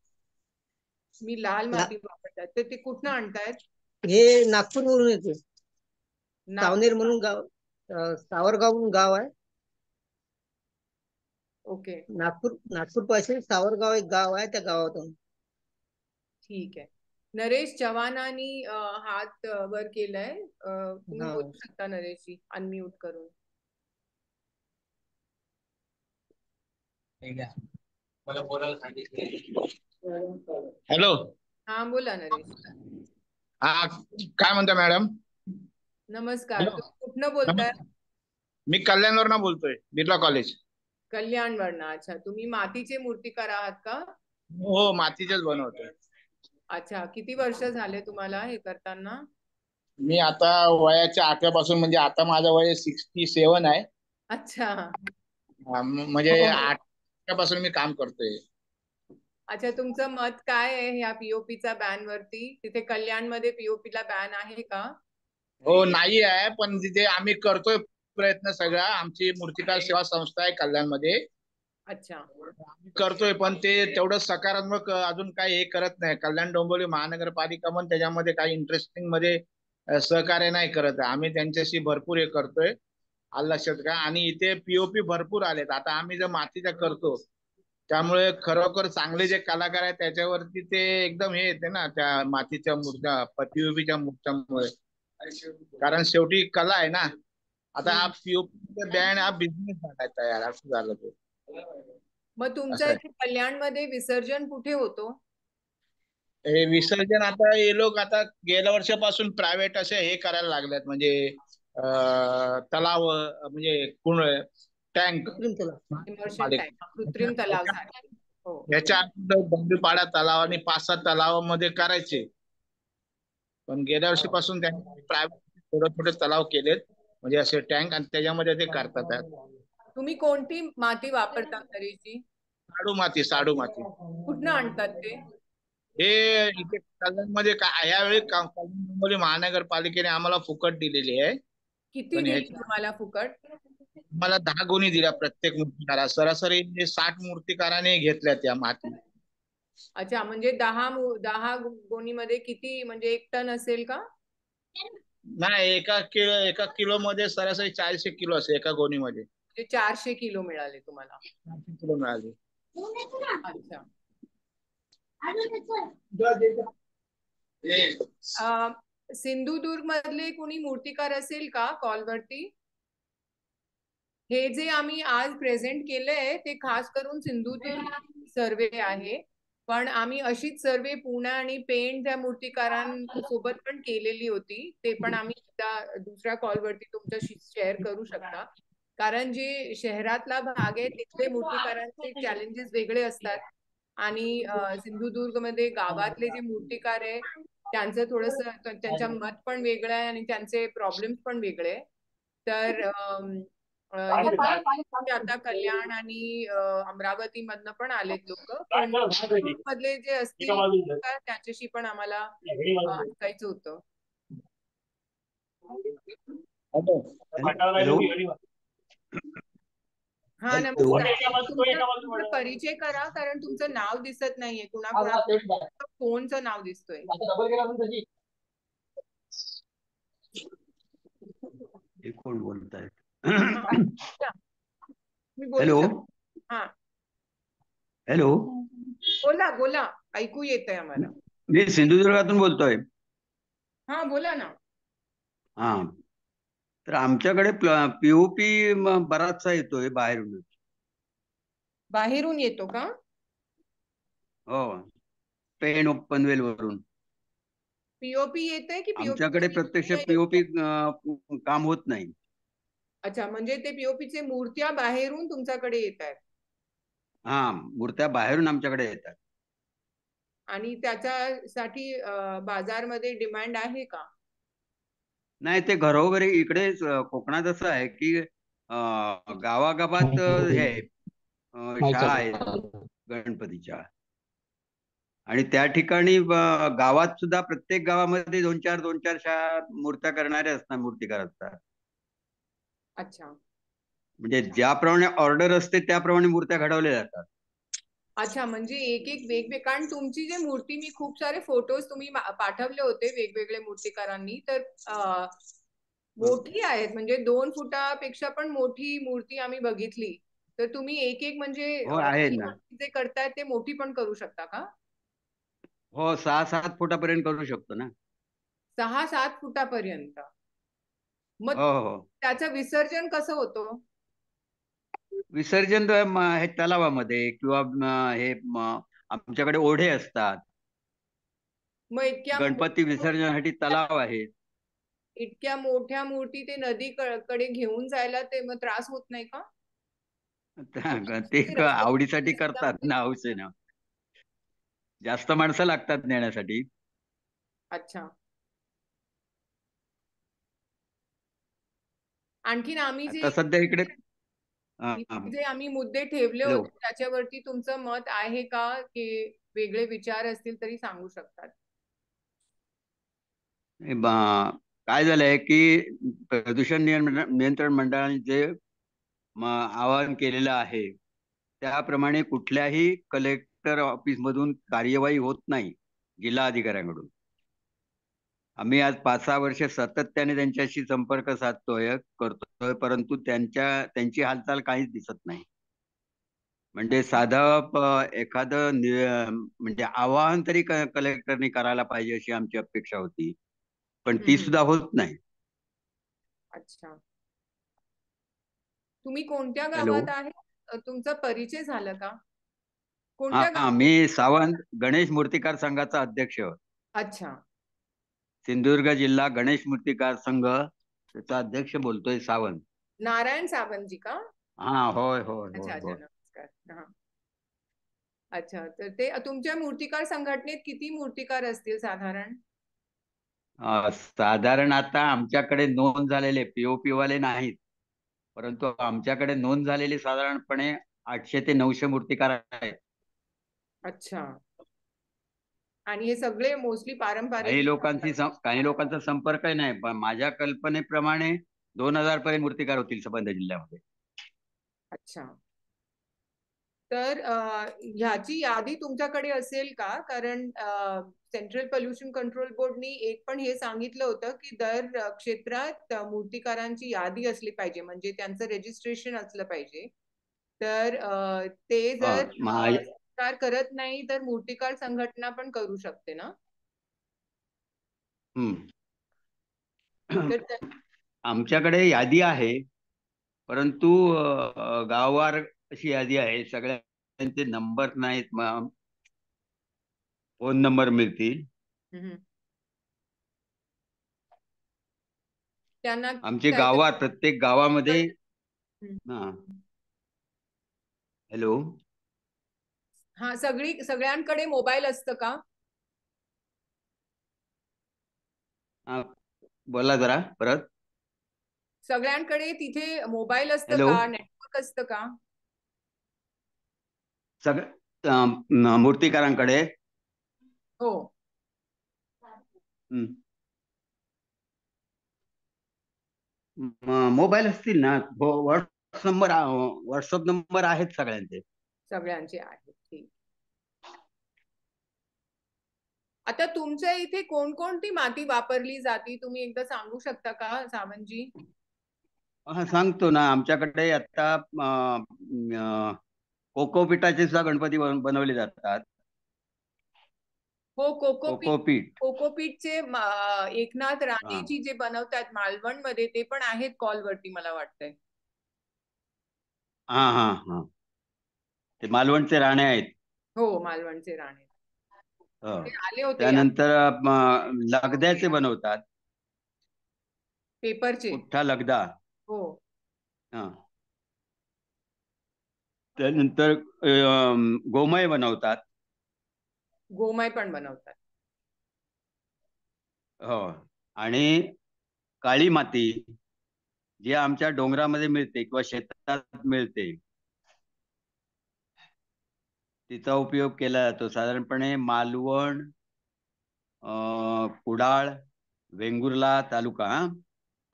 मी लाल माती वापरतात, तर ते कुठनं आणतायत? हे नागपूरवरून येते. सावनेर नागपूर. म्हणून गाव, सावरगाव म्हणून गाव आहे. ओके, नागपूर पासून सावरगाव एक गाव आहे, त्या गावातून. ठीक आहे. नरेश चव्हाणांनी हात वर केलाय, तुम्ही हा. बोलू शकता नरेशजी, अनम्यूट करून. मला बोलायला सांगितलं. हॅलो. हा, बोला नरेश. हा, काय म्हणता मॅडम? नमस्कार. हॅलो. तुम्ही कुठनं बोलताय? मी कल्याणवरनं बोलतोय, बिर्ला कॉलेज. कल्याण वरना. अच्छा, तुम्ही मातीचे मूर्तिकार आहात का? हो, मातीचेच बनवतोय. अच्छा, किती वर्ष झाले तुम्हाला हे करताना? मी आता वयाच्या 8व्यापासून, म्हणजे आता माझं वय 67 आहे. अच्छा. म्हणजे 8व्यापासून मी काम करतोय. अच्छा, तुमचं मत काय आहे ह्या पीओपीचा बॅन वरती? तिथे कल्याणमध्ये पीओपीला बॅन आहे का? हो नाही आहे, पण तिथे आम्ही करतोय प्रयत्न सगळा. आमची मूर्तिकार सेवा संस्था आहे कल्याणमध्ये. अच्छा. आम्ही करतोय, पण ते तेवढं सकारात्मक अजून काही हे करत नाही. कल्याण डोंबिवली महानगरपालिका पण त्याच्यामध्ये काही इंटरेस्टिंग मध्ये सहकार्य नाही करत आहे. आम्ही त्यांच्याशी भरपूर हे करतोय. आलं लक्षात का? आणि इथे पीओपी भरपूर आलेत. आता आम्ही जर मातीचा करतो, त्यामुळे खरोखर चांगले जे कलाकार आहेत त्याच्यावरती ते एकदम हे येते ना, त्या मातीच्या मूर्त्या पीओपीच्या मूर्त्यांमुळे. कारण शेवटी कला आहे ना. आता हा पीओपी बँड हा बिझनेस झालाय तयार, असं झालं ते. मग तुमच्या असं आहे. इथे कल्याणमध्ये विसर्जन कुठे होतो? हे विसर्जन आता हे लोक आता गेल्या वर्षापासून प्रायव्हेट असे हे करायला लागलेत, म्हणजे तलाव, म्हणजे कुण टँक कृत्रिम तलाव. इमर्शन टँक, कृत्रिम तलाव सारखे. हो. याच्या अगोदर डोंगरीपाडा तलाव आणि 5-6 तलावामध्ये करायचे. पण गेल्या वर्षीपासून त्यांनी प्रायव्हेट थोडे थोडे तलाव केलेत, म्हणजे असे टँक, आणि त्याच्यामध्ये ते करतात आहेत. तुम्ही कोणती माती वापरता तरीची? साडू माती, साडू माती. कुठनं आणतात ते? हे इथे कल्याणमध्ये यावेळी कल्याण महानगरपालिकेने आम्हाला फुकट दिलेली आहे. किती पण दिली ह्याची तुम्हाला फुकट? मला 10 गोणी दिल्या प्रत्येक मूर्तिकारा. सरासरी 60 मूर्तिकाराने घेतल्या त्या माती. अच्छा, म्हणजे 10 गोणीमध्ये किती, म्हणजे 1 टन असेल का? नाही, एका किलो मध्ये सरासरी 400 किलो असेल एका गोणीमध्ये. म्हणजे 400 किलो मिळाले तुम्हाला? 400 किलो मिळाली. अच्छा. हे, सिंधुदुर्ग मधले कोणी मूर्तिकार असेल का कॉलवरती? हे जे आम्ही आज प्रेझेंट केलंय ते खास करून सिंधुदुर्ग सर्वे आहे, पण आम्ही अशीच सर्वे पुणे आणि पेण त्या मूर्तिकारांसोबत पण केलेली होती. ते पण आम्ही दुसऱ्या कॉलवरती तुमच्याशी शेअर करू शकता. कारण जे शहरातला भाग आहे तिथले मूर्तिकारांचे चॅलेंजेस वेगळे असतात, आणि सिंधुदुर्ग मध्ये गावातले जे मूर्तिकार आहे त्यांचं थोडस, त्यांच्या मत पण वेगळं आहे आणि त्यांचे प्रॉब्लेम्स पण वेगळे आहे. तर हे आता कल्याण आणि अमरावती मधनं पण आलेत लोक, पण मधले जे असतील त्यांच्याशी पण आम्हाला ऐकायचं होतं. हॅलो. हा, नमस्कार. तुमचा परिचय करा, कारण तुमचं नाव दिसत नाहीये. कुणाकुणाचं फोनचं नाव दिसतोय. हे कोण बोलतायत? मी बोलू हॅलो. शकतो. हा, हॅलो, बोला बोला, ऐकू येतंय आम्हाला. मी सिंधुदुर्गातून बोलतोय. हा, बोला ना. हा, तर आमच्याकडे पीओपी बराचसा येतोय बाहेरून. बाहेरून येतो का? हो, पेण पनवेल वरून. पीओपी येते की आमच्याकडे प्रत्यक्ष पीओपी काम होत नाही. अच्छा, म्हणजे ते पीओपीचे मूर्त्या बाहेरून तुमच्याकडे येत आहेत? हा, मूर्त्या बाहेरून आमच्याकडे येतात. आणि त्याच्यासाठी बाजारमध्ये डिमांड आहे का? नाही, ते घरोघरी इकडे कोकणात असं आहे की गावागावात हे शाळा आहेत गणपतीच्या, आणि त्या ठिकाणी गावात सुद्धा प्रत्येक गावामध्ये 2-4 शाळा मूर्त्या करणारे असतात, मूर्तिकार असतात. अच्छा म्हणजे ज्याप्रमाणे ऑर्डर असते त्याप्रमाणे मूर्त्या घडवल्या जातात. अच्छा, म्हणजे एक एक वेगवेगळे, कारण तुमची जी मूर्ती, मी खूप सारे फोटोज तुम्ही पाठवले होते वेगवेगळे मूर्तिकारांनी, तर मोठी आहेत, म्हणजे 2 फुटापेक्षा पण मोठी मूर्ती आम्ही बघितली. तर तुम्ही एक एक, म्हणजे हो, आहे ना. जे करतायत ते मोठी पण करू शकता का? हो, 6-7 फुटापर्यंत करू शकतो ना. 6-7 फुटापर्यंत? मग हो हो. त्याचं विसर्जन कसं होतं? विसर्जन हे तलावामध्ये किंवा हे आमच्याकडे ओढे असतात. मग गणपती विसर्जनासाठी तलाव आहेत. इतक्या मोठ्या मूर्ती ते नदी कडे घेऊन जायला ते मग त्रास होत नाही का? ते रस्ते आवडीसाठी करतात ना, हौसेनं. जास्त माणसं लागतात नेण्यासाठी. अच्छा. आणखीन आम्ही आता सध्या इकडे जे आम्ही मुद्दे ठेवले हॅलो. होते त्याच्यावरती तुमचं मत आहे का, की वेगळे विचार असतील तरी सांगू शकतात? काय झालंय की प्रदूषण नियंत्रण मंडळाने जे आवाहन केलेलं आहे त्याप्रमाणे कुठल्याही कलेक्टर ऑफिस मधून कार्यवाही होत नाही जिल्हा अधिकाऱ्यांकडून. आम्ही आज 5-6 वर्ष सातत्याने त्यांच्याशी संपर्क साधतोय करतोय, परंतु त्यांची हालचाल काहीच दिसत नाही. म्हणजे साधं एखादं म्हणजे आवाहन तरी कलेक्टरनी करायला पाहिजे अशी आमची अपेक्षा होती, पण ती सुद्धा होत नाही. अच्छा, तुम्ही कोणत्या हॅलो. गावात आहे? तुमचा परिचय झाला का? कोणत्या हा, गावात? मी सावंत गणेश मूर्तिकार संघाचा अध्यक्ष, अच्छा, सिंधुदुर्ग जिल्हा गणेश मूर्तिकार संघ त्याचा अध्यक्ष बोलतोय, सावंत. नारायण सावंतजी का? हा, होय होय अच्छा होय अच्छा, होय. नमस्कार. हा, अच्छा, तर ते तुमच्या मूर्तिकार संघटनेत किती मूर्तिकार असतील साधारण? साधारण आता आमच्याकडे नोंद झालेले पीओपी वाले नाहीत, परंतु आमच्याकडे नोंद झालेली साधारणपणे 800 ते 900 मूर्तिकार आहेत. अच्छा, आणि हे सगळे मोस्टली पारंपरिक? काही लोकांचा संपर्कही नाही, पण माझ्या कल्पनेप्रमाणे 2000 पर्यंत मूर्तिकार होतील संबंध जिल्ह्यामध्ये. अच्छा, तर ह्याची यादी तुमच्याकडे असेल का? कारण सेंट्रल पोल्युशन कंट्रोल बोर्डनी एक पण हे सांगितलं होतं की दर क्षेत्रात मूर्तिकारांची यादी असली पाहिजे, म्हणजे त्यांचं रजिस्ट्रेशन असलं पाहिजे. तर ते जर सरकार करत नाही तर मूर्तिकार संघटना पण करू शकते ना? तर आमच्याकडे यादी आहे, परंतु गाववार अशी यादी आहे, सगळ्यांचे नंबर नाहीत, फोन नंबर मिळतील. त्यांना आमचे गावात प्रत्येक गावामध्ये. हॅलो. हा, सगळ्यांकडे मोबाईल असतं का? बोला जरा परत. सगळ्यांकडे तिथे मोबाईल असतं हॅलो. का? नेटवर्क असतं का? मूर्तिकारांकडे हो. मोबाईल असतील ना, व्हॉट्सअप नंबर आहेत सगळ्यांचे. सगळ्यांचे आहेत, ठीक. आता तुमच्या इथे कोणकोणती माती वापरली जाती, तुम्ही एकदा सांगू शकता का सावंतजी? हा, सांगतो ना. आमच्याकडे आता कोकोपीठाचे सुद्धा गणपती बनवले जातात. हो, कोकोपीठ. कोकोपीठचे एकनाथ राणेजी जे बनवतात मालवण मध्ये, ते पण आहेत कॉल वरती मला वाटतंय. हा हा हा, ते मालवणचे राणे आहेत. हो, मालवणचे राणे ते आले होते. त्यानंतर लगद्याचे बनवतात, पेपरचे पुठ्ठा लगदा. हो. हा, त्यानंतर गोमय बनवतात. गोमय पण बनवतात. हो, आणि काळी माती जी आमच्या डोंगरामध्ये मिळते किंवा शेतात मिळते, तिचा उपयोग केला जातो. साधारणपणे मालवण, कुडाळ, वेंगुर्ला तालुका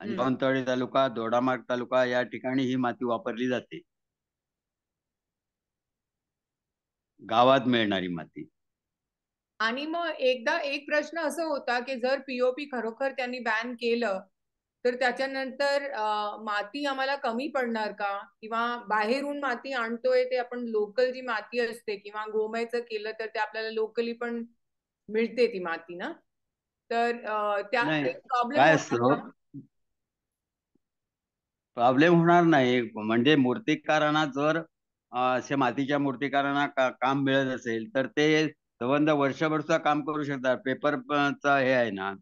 आणि सावंतवाडी तालुका, दोडामार्ग तालुका या ठिकाणी ही माती वापरली जाते, गावात मिळणारी माती. आणि मग एकदा एक प्रश्न असं होता की जर पीओपी खरोखर त्यांनी बॅन केलं तर त्याच्यानंतर माती आम्हाला कमी पडणार का? किंवा बाहेरून माती आणतोय ते आपण लोकल जी माती असते किंवा गोमयचं केलं तर ते आपल्याला लोकली पण मिळते ती माती ना, तर त्या प्रॉब्लेम काय होणार असतं, का? प्रॉब्लेम होणार नाही. म्हणजे मूर्तिकारांना जर अशा मातीच्या मूर्तिकारांना काम मिळत असेल तर ते संबंध वर्षभर सुद्धा काम करू शकतात. पेपरचं हे आहे ना,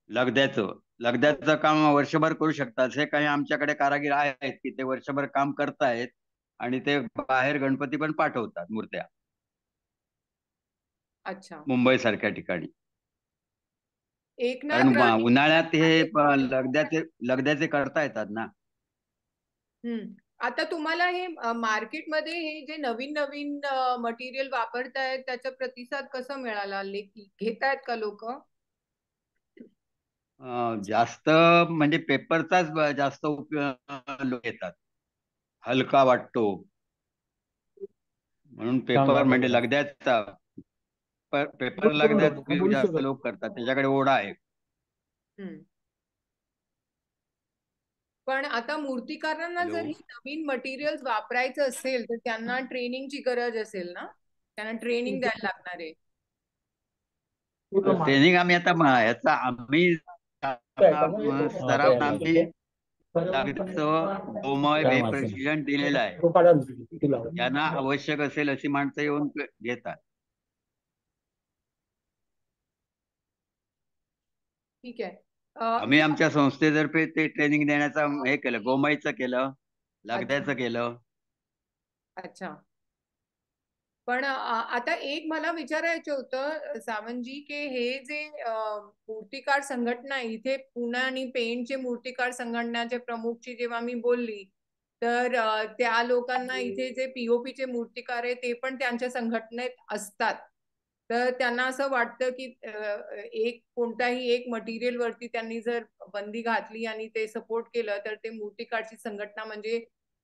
लगद्याचं काम वर्षभर करू शकतात. हे काही आमच्याकडे कारागीर आहेत की ते वर्षभर काम करतायत आणि ते बाहेर गणपती पण पाठवतात मूर्त्या. अच्छा, मुंबई सारख्या ठिकाणी. एकनाथ कारण उन्हाळ्यात हे लगद्याचे करता येतात ना. आता तुम्हाला हे मार्केटमध्ये हे जे नवीन नवीन मटेरियल वापरतायत त्याचा प्रतिसाद कसा मिळाला? घेतायत का लोक? जास्त म्हणजे पेपरचाच जास्त उपयोग लोक येतात, हलका वाटतो म्हणून पेपर म्हणजे लगद्याचा पेपर लगद्याच उपयोग जास्त लोक करतात, त्याच्याकडे ओढा आहे. हम्म. पण आता मूर्तिकारांना जर हॅलो. ही नवीन मटेरियल्स वापरायचं असेल तर त्यांना ट्रेनिंगची गरज असेल ना, त्यांना ट्रेनिंग द्यायला लागणार आहे. ट्रेनिंग आम्ही आता याचा आम्ही सराव आम्ही लगद्याचं गोमय हे प्रशिक्षण दिलेलं आहे. ज्यांना आवश्यक असेल अशी माणसं येऊन घेतात. ठीक आहे. आम्ही आमच्या संस्थेतर्फे ते ट्रेनिंग देण्याचं हे केलं, गोमयचं केलं, लगद्याचं केलं. अच्छा. पण आता एक मला विचारायचं होतं सावंतजी, की हे जे मूर्तिकार संघटना आहे, इथे पुणे आणि पेणचे मूर्तिकार संघटनाचे प्रमुखची जेव्हा मी बोलली तर त्या लोकांना इथे जे पीओपीचे मूर्तिकार आहे ते पण त्यांच्या संघटनेत असतात. तर त्यांना असं वाटतं की कोणताही एक मटेरियल वरती त्यांनी जर बंदी घातली आणि ते सपोर्ट केलं तर ते मूर्तिकारची संघटना म्हणजे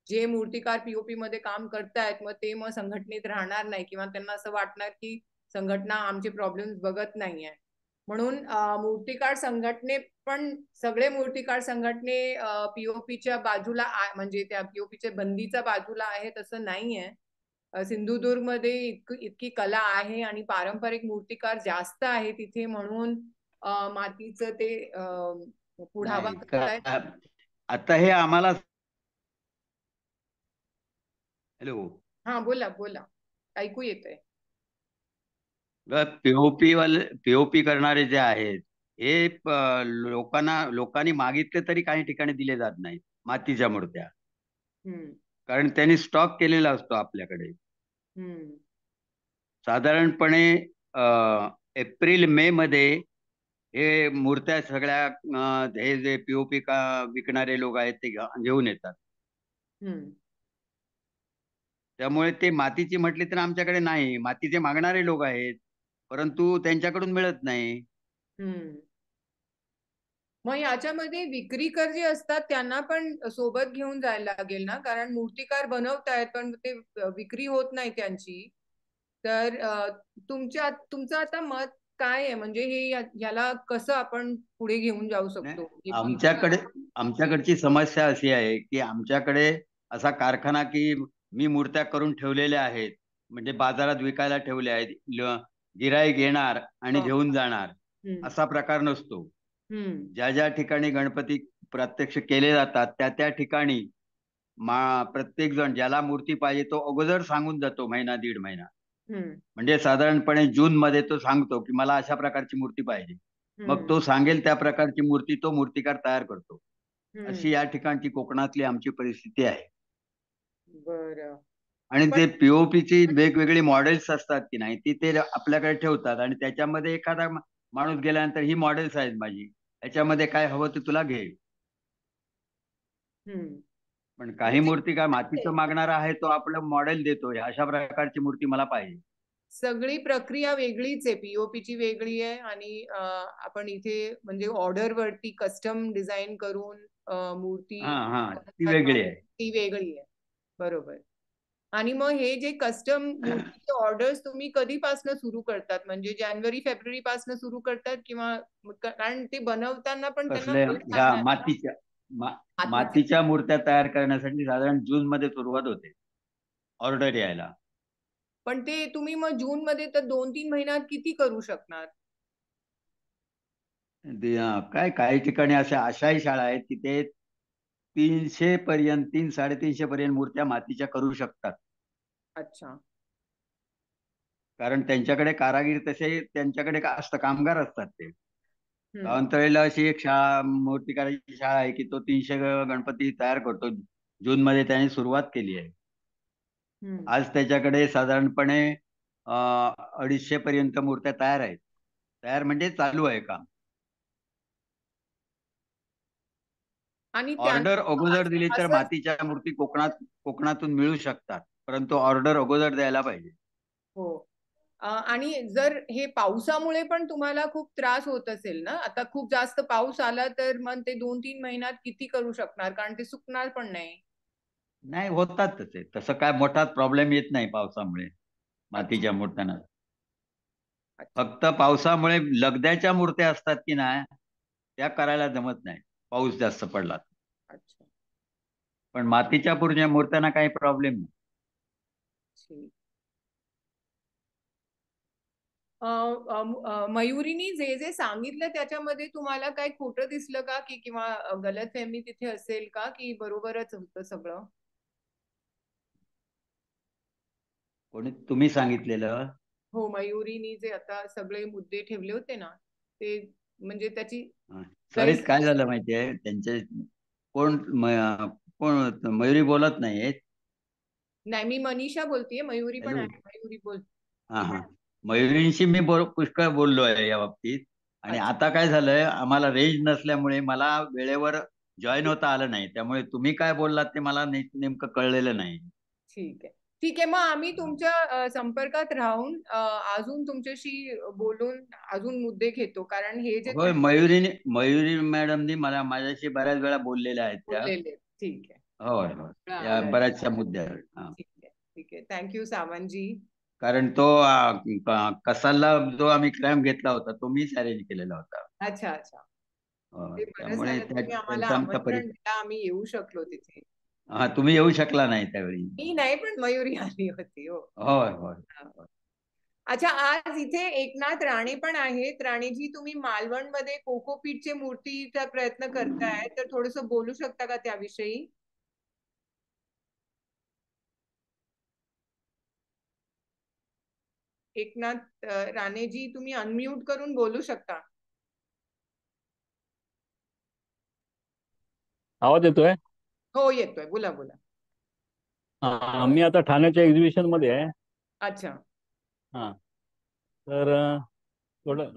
जे मूर्तिकार पीओपी मध्ये काम करतायत मग संघटनेत राहणार नाही किंवा त्यांना असं वाटणार की संघटना आमचे प्रॉब्लेम्स बघत नाहीये. म्हणून मूर्तिकार संघटने पण सगळे मूर्तिकार संघटने पीओपीच्या बाजूला म्हणजे त्या पीओपीच्या बंदीच्या बाजूला आहे तसं नाहीये. सिंधुदुर्ग मध्ये इतकी कला आहे आणि पारंपरिक मूर्तिकार जास्त आहे तिथे म्हणून मातीचं ते पुढावा करतायत. आता हे आम्हाला हॅलो. हा बोला बोला, ऐकू येतंय. पीओपी करणारे जे आहेत हे लोकांनी मागितले तरी काही ठिकाणी दिले जात नाही मातीच्या मूर्त्या, कारण त्यांनी स्टॉक केलेला असतो आपल्याकडे. साधारणपणे एप्रिल मे मध्ये हे मूर्त्या सगळ्या हे जे पीओपी विकणारे लोक आहेत ते घेऊन येतात. त्यामुळे ते मातीची म्हटली तर आमच्याकडे नाही, मातीचे मागणारे लोक आहेत परंतु त्यांच्याकडून मिळत नाही. मग याच्यामध्ये विक्रीकर जे असतात त्यांना पण सोबत घेऊन जायला लागेल ना, कारण मूर्तिकार बनवतायत पण ते विक्री होत नाही त्यांची. तर तुमचं आता मत काय आहे, म्हणजे हे याला कसं आपण पुढे घेऊन जाऊ शकतो? आमच्याकडची समस्या अशी आहे की आमच्याकडे असा कारखाना की मी मूर्त्या करून ठेवलेल्या आहेत म्हणजे बाजारात विकायला ठेवल्या आहेत, गिराईक येणार आणि घेऊन जाणार असा प्रकार नसतो. ज्या ज्या ठिकाणी गणपती प्रत्यक्ष केले जातात त्या ठिकाणी प्रत्येक जण ज्याला मूर्ती पाहिजे तो अगोदर सांगून जातो, महिना दीड महिना. म्हणजे साधारणपणे जून मध्ये तो सांगतो की मला अशा प्रकारची मूर्ती पाहिजे. मग तो सांगेल त्या प्रकारची मूर्ती तो मूर्तिकार तयार करतो. अशी या ठिकाणची कोकणातली आमची परिस्थिती आहे. बरं. आणि ते पीओपीची वेगवेगळी मॉडेल्स असतात की नाही ती ते आपल्याकडे ठेवतात आणि त्याच्यामध्ये एखादा माणूस गेल्यानंतर ही मॉडेल्स आहेत माझी, याच्यामध्ये काय हवं ते तुला घे. पण काही मूर्ती काय मातीचं मागणारा आहे तो आपलं मॉडेल देतो, अशा प्रकारची मूर्ती मला पाहिजे. सगळी प्रक्रिया वेगळीच आहे, पीओपीची वेगळी आहे आणि आपण इथे म्हणजे ऑर्डर वरती कस्टम डिझाईन करून मूर्ती ती वेगळी आहे. ती वेगळी आहे, बरोबर. आणि मग हे जे कस्टम मूर्तीचे ऑर्डर्स तुम्ही कधीपासून सुरू करतात, म्हणजे जानेवारी फेब्रुवारी पासून सुरू करतात किंवा कारण ते बनवताना पण त्यांना मातीच्या मूर्त्या तयार करण्यासाठी साधारण जून मध्ये सुरुवात होते ऑर्डर यायला. पण ते तुम्ही मग जून मध्ये तर 2-3 महिन्यात किती करू शकणार? काय काही ठिकाणी अशाही शाळा आहेत की ते 300 पर्यंत 300-350 पर्यंत मूर्त्या मातीच्या करू शकतात. अच्छा. कारण त्यांच्याकडे कारागीर तसे त्यांच्याकडे असतं, कामगार असतात ते. सावंतवाडीला अशी एक शाळा मूर्तिकाराची शाळा आहे की तो 300 गणपती तयार करतो. जून मध्ये त्यांनी सुरुवात केली आहे. आज त्याच्याकडे साधारणपणे 250 पर्यंत मूर्त्या तयार आहेत. तयार म्हणजे चालू आहे काम. आणि ऑर्डर अगोदर दिली तर मातीच्या मूर्ती कोकणातून मिळू शकतात, परंतु ऑर्डर अगोदर द्यायला पाहिजे. हो. आणि जर हे पावसामुळे पण तुम्हाला खूप त्रास होत असेल ना, आता खूप जास्त पाऊस आला तर मग ते 2-3 महिन्यात किती करू शकणार, कारण ते सुकणार पण नाही. नाही, होतात तसे. तसं काय मोठा प्रॉब्लेम येत नाही पावसामुळे अच्छा मातीच्या मूर्त्यांना. अच्छा फक्त पावसामुळे लगद्याच्या मूर्त्या असतात की नाही, त्या करायला जमत नाही पाऊस जास्त पडला. अच्छा पण मातीच्या पूर्ण मूर्त्यांना काही प्रॉब्लेम नाही. ठीक. मयुरीनी जे जे सांगितलं त्याच्यामध्ये तुम्हाला काही खोटं दिसलं का, की किंवा गलतफहमी तिथे असेल का, की बरोबरच होतं सगळं? कोणी तुम्ही सांगितलेलं? हो, मयुरीनी जे आता सगळे मुद्दे ठेवले होते ना, ते म्हणजे त्याची सॉरी, काय गैरसमज. झालं माहितीये, त्यांचे कोण कोण मयुरी बोलत नाहीये. नाही, मी मनीषा बोलतेय, मयुरी पण हॅलो. आहे. मयुरी बोल. हा हा. मयुरींशी मी पुष्कळ बोललो आहे या बाबतीत. आणि अच्छा आता काय झालंय, आम्हाला रेंज नसल्यामुळे मला वेळेवर जॉईन होता आलं नाही. त्यामुळे तुम्ही काय बोललात ते मला नेमकं कळलेलं नाही. ठीक आहे. ठीक आहे, मग आम्ही तुमच्या संपर्कात राहून अजून तुमच्याशी बोलून अजून मुद्दे घेतो, कारण हे जे होय, तुम्ही मयुरी मॅडमनी माझ्याशी बऱ्याच वेळा बोललेल्या आहेत त्या. बोललेले. ठीक आहे. होय होय. या आलं. बऱ्याचशा मुद्द्यावर. हा. ठीक आहे. ठीक आहे, थँक्यू सावंतजी. कारण तो कसालला जो आम्ही क्रॅम्प घेतला होता तो मीच अरेंज केलेला होता. अच्छा अच्छा. ते बरं त्यामुळे झालं तुम्ही आम्हाला त्यांचा आमचा आमंत्रण दिला, आम्ही येऊ शकलो तिथे. हा, तुम्ही येऊ शकला नाही त्यावेळी. मी नाही, पण मयुरी आली होती. हो. होय होय. हा. अच्छा, आज इथे एकनाथ राणे पण आहेत. राणेजी, तुम्ही मालवण मध्ये कोकोपीटचे मूर्तीचा प्रयत्न करताय, तर थोडस बोलू शकता का त्याविषयी? एकनाथ राणेजी, तुम्ही अनम्यूट करून बोलू शकता. आवाज येतोय? हो, येतोय. बोला बोला. मी आता ठाण्याच्या एक्झिबिशन मध्ये आहे. अच्छा. हा. तर थोडं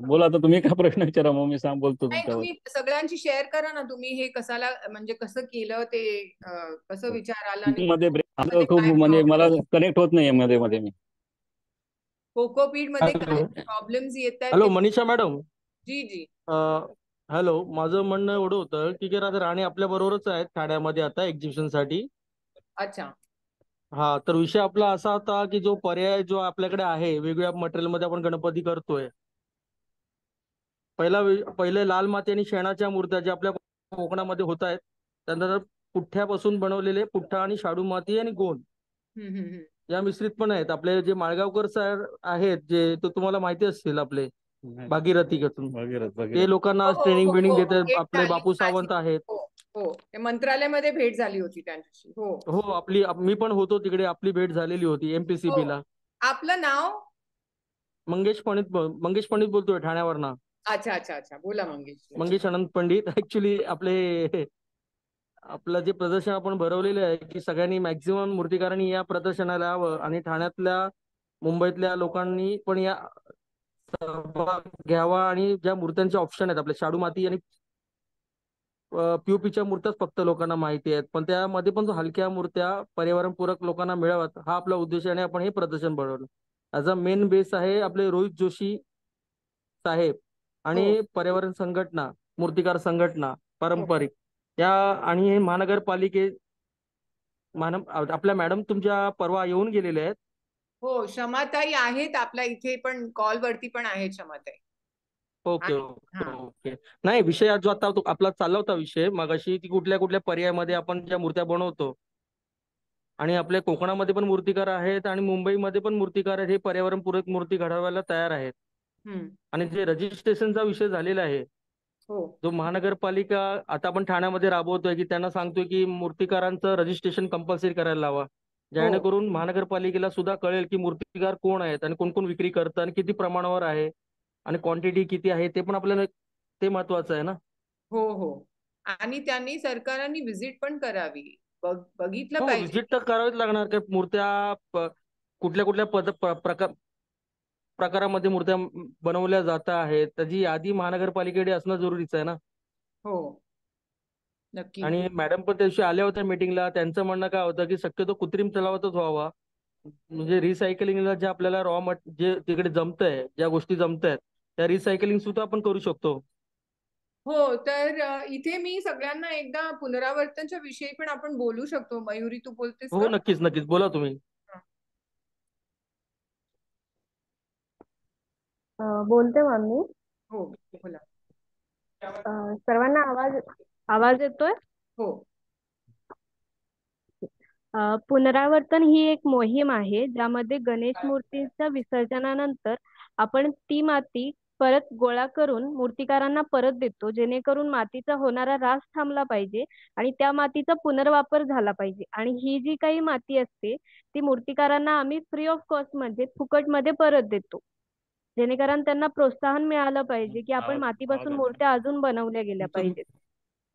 बोला, आता तुम्ही काय प्रश्न विचारा, मग मी बोलतो नाही, तुमच्यावर. तुम्ही सगळ्यांची शेअर करा ना, तुम्ही हे कसाला म्हणजे कसं केलं ते, कसं विचार आला आणि मध्ये मध्ये खूप काय म्हणजे मला प्रॉब्लेम, कनेक्ट होत नाहीये मध्ये मध्ये मी. कोकोपीट मध्ये हॅलो काय प्रॉब्लेम्स येत आहेत हॅलो ते. मनीषा मॅडम. जी जी. हॅलो, माझं म्हणणं एवढं होतं की राधा राणे आपल्या बरोबरच आहेत ठाण्यामध्ये आता एक्झिबिशन साठी. अच्छा. हा, तर विषय आपला असा होता की जो पर्याय जो आपल्याकडे आहे वेगवेगळ्या मटेरियल मध्ये आपण गणपती करतोय. पहिले लाल माती आणि शेणाच्या मूर्त्या ज्या आपल्या कोकणामध्ये होत आहेत, त्यानंतर पुठ्ठ्यापासून बनवलेले पुठ्ठा आणि शाडू माती आणि गोंद हम्म. या मिश्रित पण आहेत. आपले जे माळगावकर सर आहेत, जे तो तुम्हाला माहिती असतील, आपले भागीरथीतून भगीरथ. ते लोकांना हो हो ट्रेनिंग हो बिनिंग हो हो, देतात. भेट आपले झाली बापू माझी. सावंत आहेत. हो हो, ते मंत्रालयामध्ये भेट झाली होती त्यांच्याशी. हो हो, मी पण होतो तिकडे, आपली भेट झालेली होती हो. एमपीसीबी ला. आपलं नाव? मंगेश पंडित बोलतोय ठाण्यावरनं. अच्छा अच्छा अच्छा, बोला मंगेश. मंगेश अनंत पंडित. ऍक्च्युली आपलं जे प्रदर्शन आपण भरवलेलं आहे की सगळ्यांनी मॅक्झिमम मूर्तिकारांनी या प्रदर्शनाला यावं आणि ठाण्यातल्या मुंबईतल्या लोकांनी पण या सहभाग घ्यावा. आणि ज्या मूर्त्यांचे ऑप्शन आहेत आपल्या शाडू माती आणि पीओपीच्या मूर्त्याच फक्त लोकांना माहिती आहेत, पण त्यामध्ये पण हलक्या मूर्त्या पर्यावरणपूरक लोकांना मिळाव्यात, हा आपला उद्देश आहे आणि आपण हे प्रदर्शन बनवलं. ॲज अ मेन बेस आहे आपले रोहित जोशी साहेब हो आणि पर्यावरण संघटना, मूर्तिकार संघटना हो पारंपरिक या, आणि हे आपल्या मॅडम तुमच्या परवा येऊन गेलेल्या आहेत. हो, क्षमाताई आहेत आपल्या इथे, पण कॉल वरती पण आहेत क्षमाताई. ओके आणि ओके हा. ओके. नाही, विषय जो आता तो आपला चालला होता विषय मगाशी, की कुठल्या कुठल्या पर्यायामध्ये आपण ज्या मूर्त्या बनवतो आणि आपल्या कोकणामध्ये पण मूर्तिकार आहेत आणि मुंबईमध्ये पण मूर्तिकार आहेत, हे पर्यावरणपूरक मूर्ती घडवायला तयार आहेत. हम्म. आणि जे रजिस्ट्रेशनचा विषय झालेला आहे, हो जो महानगरपालिका आता आपण ठाण्यामध्ये राबवतोय, की त्यांना सांगतोय की मूर्तिकारांचं रजिस्ट्रेशन कंपल्सरी करायला लावा, हो जेणेकरून महानगरपालिकेला सुद्धा कळेल की मूर्तिकार कोण आहेत आणि कोण कोण विक्री करतात आणि किती प्रमाणावर आहे आणि क्वांटिटी किती आहे, ते पण आपल्याला ते महत्वाचं आहे ना. हो हो. आणि त्यांनी सरकारांनी व्हिजिट पण करावी, बघितलं हो, पाहिजे. व्हिजिट तर करावीच लागणार. काय मूर्त्या कुठल्या कुठल्या प्रकारामध्ये मूर्त्या बनवल्या जात आहेत, त्याची यादी महानगरपालिकेकडे असणं जरुरीचं आहे ना. हो, नक्की. आणि मॅडम पण त्या दिवशी आल्या होत्या मीटिंगला. त्यांचं म्हणणं काय होतं की शक्यतो कृत्रिम तलावातच व्हावा, म्हणजे रिसायकलिंगला जे आपल्याला जे तिकडे जमतंय, ज्या गोष्टी जमतायत त्या रिसायकलिंग सुद्धा आपण करू शकतो. हो, तर इथे मी सगळ्यांना एकदा पुनरावर्तनच्या विषयी पण आपण बोलू शकतो. मयुरी, तू बोलतेस हो, का? नक्कीच नक्कीच, बोला तुम्ही. बोलते मॅम मी. हो, बोला. सर्वांना आवाज आवाज येतोय? हो. पुनरावर्तन ही एक मोहीम आहे ज्यामध्ये गणेश मूर्तीच्या विसर्जनानंतर आपण ती माती परत गोळा करून मूर्तिकारांना परत देतो, जेणेकरून मातीचा होणारा ऱ्हास थांबला पाहिजे आणि त्या मातीचा पुनर्वापर झाला पाहिजे. आणि ही जी काही माती असते ती मूर्तिकारांना आम्ही फ्री ऑफ कॉस्ट म्हणजे फुकटमध्ये परत देतो, जेणेकरून त्यांना प्रोत्साहन मिळालं पाहिजे की आपण मातीपासून मूर्त्या अजून बनवल्या गेल्या पाहिजेत.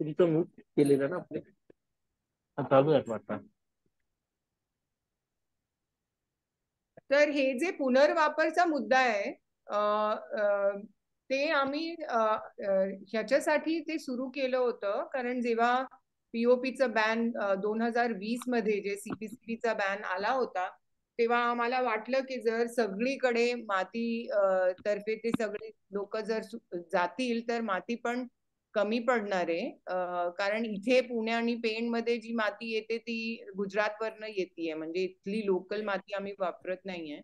तुमचं मूड केलेलं ना आपले चालू आहे वाटतं. तर हे जे पुनर्वापरचा मुद्दा आहे ते आम्ही ह्याच्यासाठी ते सुरू केलं होतं, कारण जेव्हा पीओपीचा बॅन 2020 मध्ये जे सीपीसीबीचा बॅन आला होता, तेव्हा आम्हाला वाटलं की जर सगळीकडे माती तर्फे ते सगळे लोक जर जातील तर माती पण कमी पडणार आहे. कारण इथे पुणे आणि पेण मध्ये जी माती येते ती गुजरात वरनं येते, म्हणजे इथली लोकल माती आम्ही वापरत नाहीये.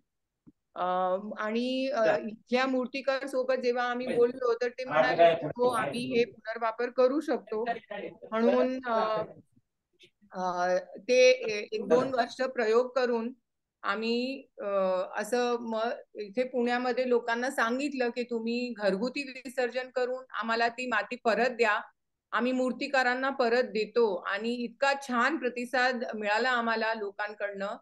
आणि इथल्या मूर्तिकार सोबत जेव्हा आम्ही बोललो तर ते म्हणाले हो, आम्ही हे पुनर्वापर करू शकतो. म्हणून ते 1-2 वर्ष प्रयोग करून आम्ही असं इथे पुण्यामध्ये लोकांना सांगितलं की तुम्ही घरगुती विसर्जन करून आम्हाला ती माती परत द्या, आम्ही मूर्तिकारांना परत देतो. आणि इतका छान प्रतिसाद मिळाला आम्हाला लोकांकडनं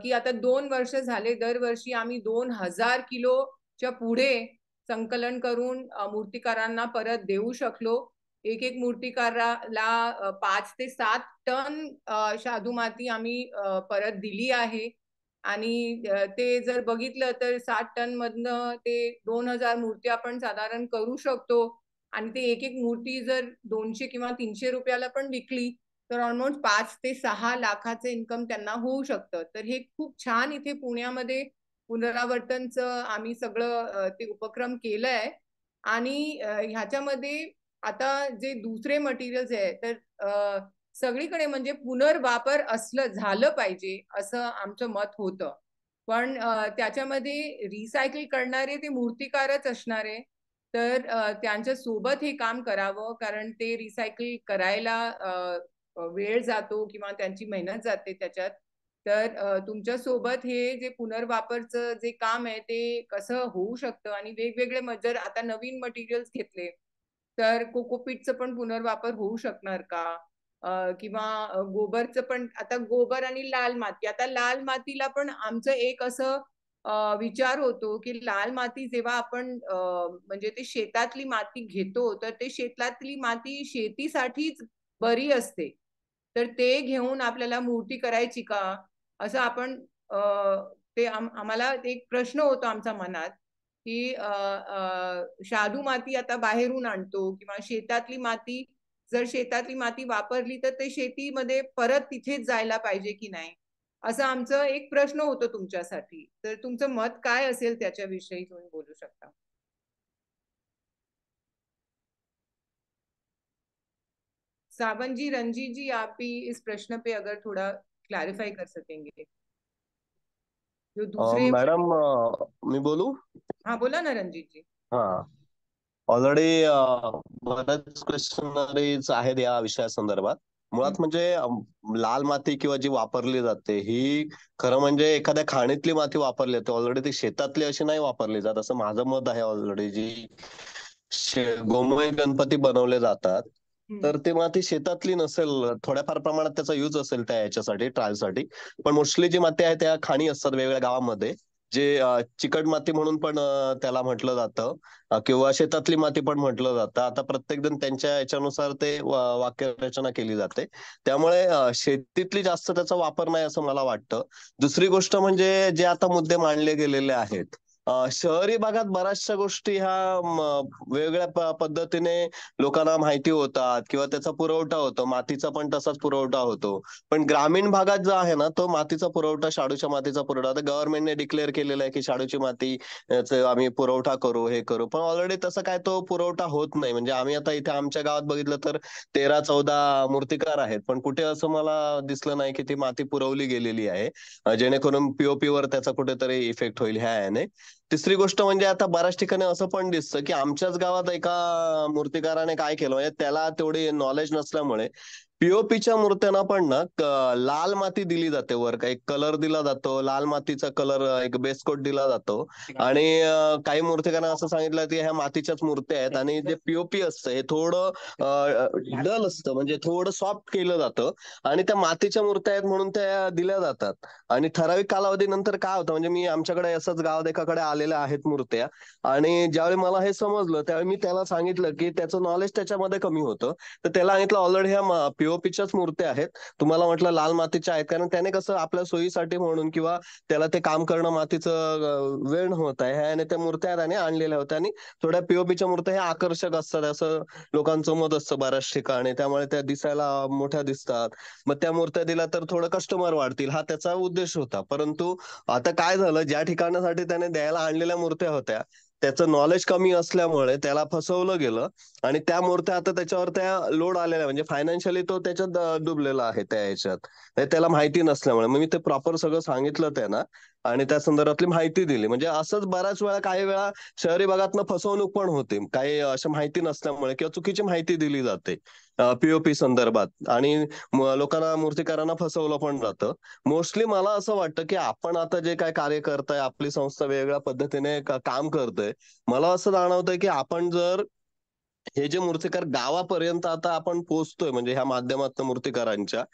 की आता 2 वर्ष झाले, दरवर्षी आम्ही 2000 किलोच्या पुढे संकलन करून मूर्तिकारांना परत देऊ शकलो. एक मूर्तिकाराला 5 ते 7 टन शाडू माती आम्ही परत दिली आहे. आणि ते जर बघितलं तर 7 टन मधनं ते 2000 मूर्ती आपण साधारण करू शकतो. आणि ते एक मूर्ती जर 200 किंवा 300 रुपयाला पण विकली तर ऑलमोस्ट 5 ते 6 लाखाचे इन्कम त्यांना होऊ शकतं. तर हे खूप छान इथे पुण्यामध्ये पुनरावर्तनचं आम्ही सगळं ते उपक्रम केलंय. आणि ह्याच्यामध्ये आता जे दुसरे मटेरियल्स आहे तर सगळीकडे म्हणजे पुनर्वापर असलं झालं पाहिजे असं आमचं मत होतं. पण त्याच्यामध्ये रिसायकल करणारे ते मूर्तिकारच असणार आहे. तर त्यांच्या सोबत हे काम करावं, कारण ते रिसायकल करायला वेळ जातो किंवा त्यांची मेहनत जाते त्याच्यात. तर तुमच्या सोबत हे जे पुनर्वापरचं जे काम आहे ते कसं होऊ शकतं आणि वेगवेगळे जर आता नवीन मटेरियल्स घेतले तर कोकोपीटचं पण पुनर्वापर होऊ शकणार का? किंवा गोबरचं पण, आता गोबर आणि लाल माती, आता लाल मातीला पण आमचं एक असं विचार होतो की लाल माती जेव्हा आपण म्हणजे ते शेतातली माती घेतो तर ते शेतातली माती शेतीसाठीच बरी असते, तर ते घेऊन आपल्याला मूर्ती करायची का असं आपण ते आम्हाला एक प्रश्न होतो आमच्या मनात की शाडू माती आता बाहेरून आणतो किंवा शेतातली माती, जर शेतातली माती वापरली तर ते शेतीमध्ये परत तिथेच जायला पाहिजे की नाही, असं आमचं एक प्रश्न होतो तुमच्यासाठी. तर तुमचं मत काय असेल त्याच्याविषयी तुम्ही बोलू शकता. सावन जी, रंजीत जी, आप भी इस प्रश्न पे अगर थोड़ा क्लैरिफाई कर सकेंगे जो दूसरे। मॅडम, मी बोलू? हाँ, बोला ना रंजीत जी. हा, ऑलरेडी बरेच क्वेश्चनरीज आहेत या विषयासंदर्भात. मुळात म्हणजे लाल माती किंवा जी वापरली जाते ही खरं म्हणजे एखाद्या खाणीतली माती वापरली जाते, ऑलरेडी ती शेतातली अशी नाही वापरली जात असं माझं मत आहे. ऑलरेडी जी गोमय गणपती बनवले जातात तर ते माती शेतातली नसेल, थोड्याफार प्रमाणात त्याचा यूज असेल त्या याच्यासाठी ट्रायलसाठी, पण मोस्टली जी माती आहे त्या खाणी असतात वेगवेगळ्या गावामध्ये, जे चिकट माती म्हणून पण त्याला म्हटलं जातं किंवा शेतातली माती पण म्हटलं जातं. आता प्रत्येक जण त्यांच्या याच्यानुसार ते वाक्यरचना केली जाते, त्यामुळे शेतीतली जास्त त्याचा वापर नाही असं मला वाटतं. दुसरी गोष्ट म्हणजे जे आता मुद्दे मांडले गेलेले आहेत शहरी भागात बऱ्याचशा गोष्टी ह्या वेगवेगळ्या पद्धतीने लोकांना माहिती होतात किंवा त्याचा पुरवठा होतो. मातीचा पण तसाच पुरवठा होतो. पण ग्रामीण भागात जो आहे ना, तो मातीचा पुरवठा, शाडूच्या मातीचा पुरवठा आता गव्हर्नमेंटने डिक्लेअर केलेला आहे की शाडूची माती याचा आम्ही पुरवठा करू, हे करू. पण ऑलरेडी तसा काय तो पुरवठा होत नाही. म्हणजे आम्ही आता इथे आमच्या गावात बघितलं तर 13-14 मूर्तिकार आहेत, पण कुठे असं मला दिसलं नाही की ती माती पुरवली गेलेली आहे, जेणेकरून पीओपी वर त्याचा कुठेतरी इफेक्ट होईल ह्या याने. तिसरी गोष्ट म्हणजे आता बऱ्याच ठिकाणी असं पण दिसतं की आमच्याच गावात एका मूर्तिकाराने काय केलं, म्हणजे त्याला तेवढी नॉलेज नसल्यामुळे पीओपीच्या मूर्त्यांना पण ना लाल माती दिली जाते, वर एक कलर दिला जातो, लाल मातीचा कलर एक बेस कोट दिला जातो. आणि काही मूर्तिकारांना असं सांगितलं की ह्या मातीच्याच मूर्त्या आहेत आणि जे पीओपी असतं हे थोडं डल असतं, म्हणजे थोडं सॉफ्ट केलं जातं आणि त्या मातीच्या मूर्त्या आहेत म्हणून त्या दिल्या जातात. आणि ठराविक कालावधीनंतर काय होतं, म्हणजे मी आमच्याकडे असंच गावात एकाकडे आलेल्या आहेत मूर्त्या, आणि ज्यावेळी मला हे समजलं त्यावेळी मी त्याला सांगितलं की त्याचं नॉलेज त्याच्यामध्ये कमी होतं. तर त्याला सांगितलं ऑलरेडी ह्या पीओपीच्याच मूर्त्या आहेत, तुम्हाला म्हटलं लाल मातीच्या आहेत, कारण त्याने कसं आपल्या सोयीसाठी म्हणून किंवा त्याला ते काम करणं मातीचं वेळ होत आहे ह्याने त्या मूर्त्या त्याने आणलेल्या होत्या. आणि थोड्या पीओपीच्या मूर्त्या ह्या आकर्षक असतात असं लोकांचं मत असतं बऱ्याच ठिकाणी, त्यामुळे त्या दिसायला मोठ्या दिसतात. मग त्या मूर्त्या दिल्या तर थोडं कस्टमर वाढतील, हा त्याचा उद्देश होता. परंतु आता काय झालं, ज्या ठिकाणासाठी त्याने द्यायला आणलेल्या मूर्त्या होत्या त्याचं नॉलेज कमी असल्यामुळे त्याला फसवलं गेलं आणि त्या मूर्त्या आता त्याच्यावर त्या लोड आलेल्या, म्हणजे फायनान्शियली तो त्याच्यात डुबलेला आहे त्या ह्याच्यात, त्याला माहिती नसल्यामुळे. मग मी ते प्रॉपर सगळं सांगितलं त्यांना आणि त्या संदर्भातली माहिती दिली. म्हणजे असंच बऱ्याच वेळा काही वेळा शहरी भागातनं फसवणूक पण होते, काही अशा माहिती नसल्यामुळे किंवा चुकीची माहिती दिली जाते पीओपी संदर्भात, आणि लोकांना मूर्तिकारांना फसवलं पण जातं. मोस्टली मला असं वाटतं की आपण आता जे काय कार्य करताय, आपली संस्था वेगवेगळ्या पद्धतीने काम करतोय, मला असं जाणवतंय की आपण जर हे जे मूर्तिकार गावापर्यंत आता आपण पोहोचतोय, म्हणजे ह्या माध्यमातून मूर्तिकारांच्या,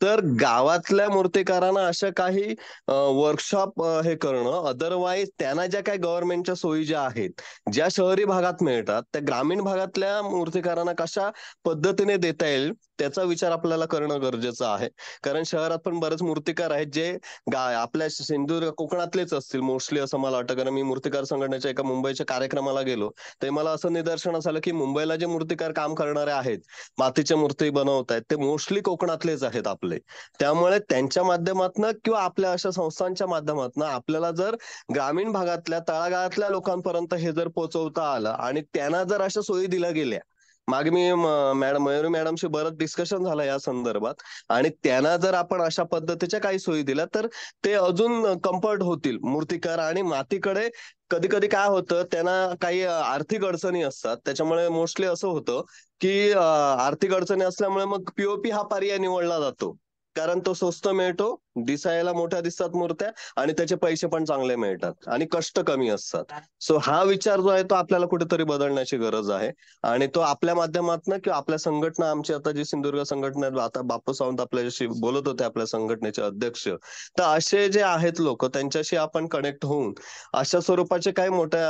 तर गावातल्या मूर्तिकारांना अशा काही वर्कशॉप हे करणं, अदरवाईज त्यांना ज्या काही गव्हर्नमेंटच्या सोयी ज्या आहेत, ज्या शहरी भागात मिळतात, त्या ग्रामीण भागातल्या मूर्तिकारांना कशा पद्धतीने देता येईल त्याचा विचार आपल्याला करणं गरजेचं आहे. कारण शहरात पण बरेच मूर्तिकार आहेत जे आपल्या सिंधुदुर्ग कोकणातलेच असतील मोस्टली असं मला वाटतं, कारण मी मूर्तिकार संघटनेच्या एका मुंबईच्या कार्यक्रमाला गेलो तर मला असं निदर्शनास आलं की मुंबईला जे मूर्तिकार काम करणारे आहेत, मातीच्या मूर्ती बनवत आहेत, ते मोस्टली कोकणातलेच आहेत आपले. त्यामुळे त्यांच्या माध्यमातून किंवा आपल्या अशा संस्थांच्या माध्यमातून आपल्याला जर ग्रामीण भागातल्या तळागाळातल्या लोकांपर्यंत हे जर पोहोचवता आलं आणि त्यांना जर अशा सोयी दिल्या गेल्या, मागे मी मयुरी मॅडमशी बरंच डिस्कशन झालं या संदर्भात, आणि त्यांना जर आपण अशा पद्धतीच्या काही सोयी दिल्या तर ते अजून कम्फर्ट होतील मूर्तिकार. आणि मातीकडे कधी कधी काय होतं, त्यांना काही आर्थिक अडचणी असतात, त्याच्यामुळे मोस्टली असं होतं की आर्थिक अडचणी असल्यामुळे मग पीओपी हा पर्याय निवडला जातो, कारण तो स्वस्त मिळतो, दिसायला मोठ्या दिसतात मूर्त्या, आणि त्याचे पैसे पण चांगले मिळतात आणि कष्ट कमी असतात. सो हा विचार जो आहे तो आपल्याला कुठेतरी बदलण्याची गरज आहे. आणि तो आपल्या माध्यमातून किंवा आपल्या संघटना, आमची आता जी सिंधुदुर्ग संघटना, आता बापू सावंत आपल्याशी बोलत होते, आपल्या संघटनेचे अध्यक्ष, तर असे जे आहेत लोक, त्यांच्याशी आपण कनेक्ट होऊन अशा स्वरूपाचे काही मोठ्या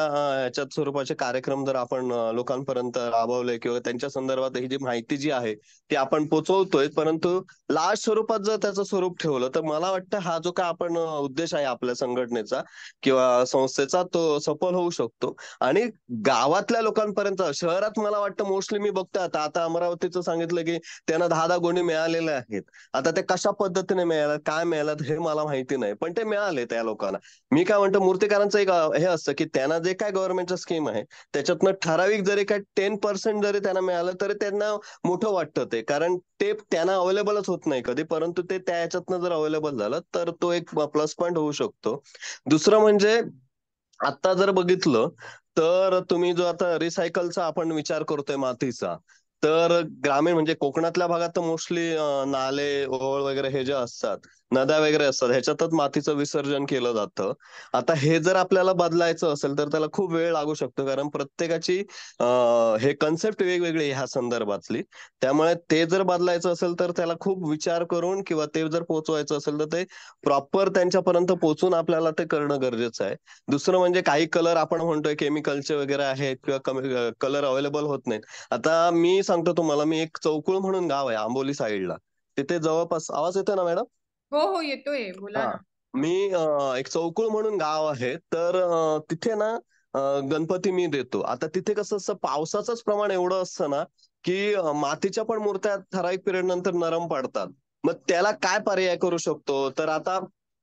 याच्यात स्वरूपाचे कार्यक्रम जर आपण लोकांपर्यंत राबवले किंवा त्यांच्या संदर्भात ही जी माहिती जी आहे ती आपण पोहोचवतोय, परंतु लार्ज स्वरूपात जर त्याचं स्वरूप ठेवलं तर मला वाटतं हा जो काय आपण उद्देश आहे आपल्या संघटनेचा किंवा संस्थेचा, तो सफल होऊ शकतो. आणि गावातल्या लोकांपर्यंत, शहरात मला वाटतं मोस्टली मी बघतोय आता अमरावतीचं सांगितलं की त्यांना 10-10 गुणी मिळालेले आहेत. आता ते कशा पद्धतीने मिळालं, काय मिळालं हे मला माहिती नाही, पण ते मिळाले त्या लोकांना. मी काय म्हणतो, मूर्तिकारांचं एक हे असतं की त्यांना जे काय गव्हर्नमेंटचं स्कीम आहे त्याच्यातनं ठराविक जरी काय 10% जरी त्यांना मिळालं तरी त्यांना मोठं वाटतं ते, कारण ते त्यांना अवेलेबलच होत नाही कधी, परंतु ते त्या ह्याच्यातनं जर अवेलेबल झालं तर तो एक प्लस पॉईंट होऊ शकतो. दुसरं म्हणजे आता जर बघितलं तर तुम्ही जो आता रिसायकलचा आपण विचार करतोय मातीचा, तर ग्रामीण म्हणजे कोकणातल्या भागात तर मोस्टली नाले, ओळ वगैरे हे जे असतात, नद्या वगैरे असतात, ह्याच्यातच मातीचं विसर्जन केलं जातं. आता हे जर आपल्याला बदलायचं असेल तर त्याला खूप वेळ लागू शकतो, कारण प्रत्येकाची हे कन्सेप्ट वेगवेगळी ह्या संदर्भातली. त्यामुळे ते जर बदलायचं असेल तर त्याला खूप विचार करून किंवा ते जर पोहोचवायचं असेल तर ते प्रॉपर त्यांच्यापर्यंत पोहोचून आपल्याला ते करणं गरजेचं आहे. दुसरं म्हणजे काही कलर आपण म्हणतोय केमिकलचे वगैरे आहेत किंवा कलर अवेलेबल होत नाहीत. आता मी सांगतो तुम्हाला, मी एक चौकुळ म्हणून गाव आहे आंबोली साईडला, तिथे जवळपास, आवाज येतोय ना मॅडम? हो हो, येतोय, बोला हा, ना. मी एक चौकुळ म्हणून गाव आहे, तर तिथे ना गणपती मी देतो. आता तिथे कसं असतं, पावसाचंच प्रमाण एवढं असतं ना, की मातीच्या पण मूर्त्या ठराविक पिरियड नंतर नरम पडतात. मग त्याला काय पर्याय करू शकतो? तर आता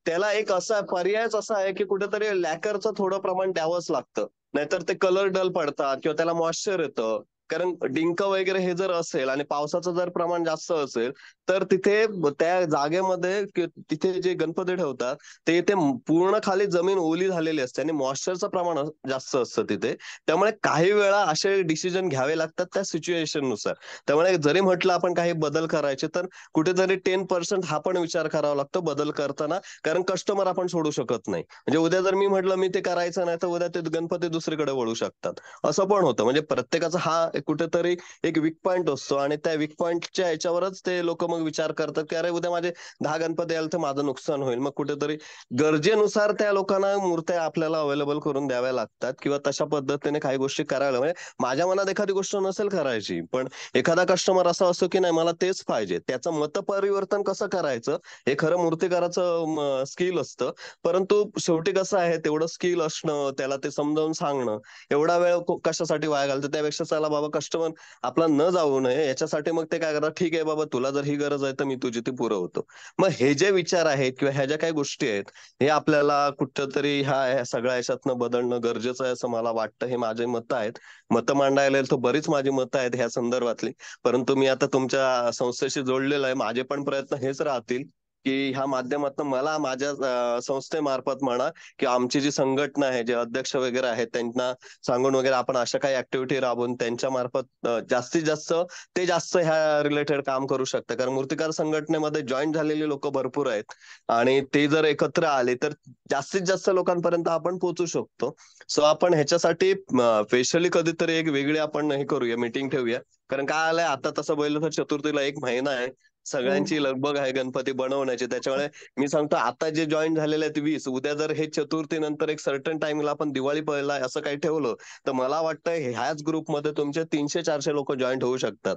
त्याला एक असा पर्यायच असा आहे, की कुठेतरी लॅकरचं थोडं प्रमाण द्यावंच लागतं. नाहीतर ते कलर डल पडतात किंवा त्याला मॉइश्चर येतं. कारण डिंक वगैरे हे जर असेल आणि पावसाचं जर प्रमाण जास्त असेल, तर तिथे त्या जागेमध्ये तिथे जे गणपती ठेवतात ते ते पूर्ण खाली जमीन ओली झालेली असते आणि मॉइश्चरचं प्रमाण जास्त असतं तिथे. त्यामुळे काही वेळा असे डिसिजन घ्यावे लागतात त्या सिच्युएशन नुसार. त्यामुळे जरी म्हटलं आपण काही बदल करायचे, तर कुठेतरी 10% हा पण विचार करावा लागतो बदल करताना. कारण कस्टमर आपण सोडू शकत नाही. म्हणजे उद्या जर मी म्हटलं मी ते करायचं नाही, तर उद्या ते गणपती दुसरीकडे वळू शकतात. असं पण होतं. म्हणजे प्रत्येकाचा हा कुठेतरी एक वीक पॉईंट असतो आणि त्या वीक पॉईंटच्या ह्याच्यावरच ते लोक मग विचार करतात, की अरे उद्या माझे 10 गणपती आले तर माझं नुकसान होईल. मग कुठेतरी गरजेनुसार त्या लोकांना मूर्त्या आपल्याला अवेलेबल करून द्याव्या लागतात किंवा तशा पद्धतीने काही गोष्टी करायला. म्हणजे माझ्या मनात एखादी गोष्ट नसेल करायची, पण एखादा कस्टमर असा असतो की नाही मला तेच पाहिजे, त्याचं मत परिवर्तन कसं करायचं हे खरं मूर्तिकाराचं स्किल असतं. परंतु शेवटी कसं आहे, तेवढं स्किल असणं, त्याला ते समजावून सांगणं, एवढा वेळ कशासाठी वाया घालतं. त्यापेक्षा चला बाबा कस्टमर आपला न जाऊ नये याच्यासाठी मग ते काय करतात, ठीक आहे बाबा तुला जर ही गरज आहे तर मी तुझी ती पुरवतो. मग हे जे विचार आहेत किंवा ह्या ज्या काही गोष्टी आहेत, हे आपल्याला कुठंतरी ह्या सगळ्या याच्यातनं बदलणं गरजेचं आहे असं मला वाटतं. हे माझे मतं आहेत. मतं मांडायला येईल तर बरीच माझी मतं आहेत ह्या संदर्भातली. परंतु मी आता तुमच्या संस्थेशी जोडलेलो आहे. माझे पण प्रयत्न हेच राहतील, की ह्या माध्यमातून मला माझ्या संस्थेमार्फत म्हणा की आमची जी संघटना आहे, जे अध्यक्ष वगैरे आहेत त्यांना सांगून वगैरे आपण अशा काही ऍक्टिव्हिटी राबवून त्यांच्या मार्फत जास्तीत जास्त ते जास्त ह्या रिलेटेड काम करू शकतात. कारण मूर्तिकार संघटनेमध्ये जॉईन झालेली लोक भरपूर आहेत आणि ते जर एकत्र आले तर जास्तीत जास्त लोकांपर्यंत आपण पोहोचू शकतो. सो आपण ह्याच्यासाठी स्पेशली कधीतरी एक वेगळी आपण हे करूया, मीटिंग ठेवूया. कारण काय आलंय आता, तसं बघितलं तर चतुर्थीला 1 महिना आहे, सगळ्यांची लगबग आहे गणपती बनवण्याची. त्याच्यामुळे मी सांगतो आता जे जॉईन झालेले आहेत 20, उद्या जर हे चतुर्थी नंतर एक सर्टन टाइमला आपण दिवाळी पहिला असं काही ठेवलं, तर मला वाटतं ह्याच ग्रुपमध्ये तुमचे 300-400 लोक जॉईन होऊ शकतात.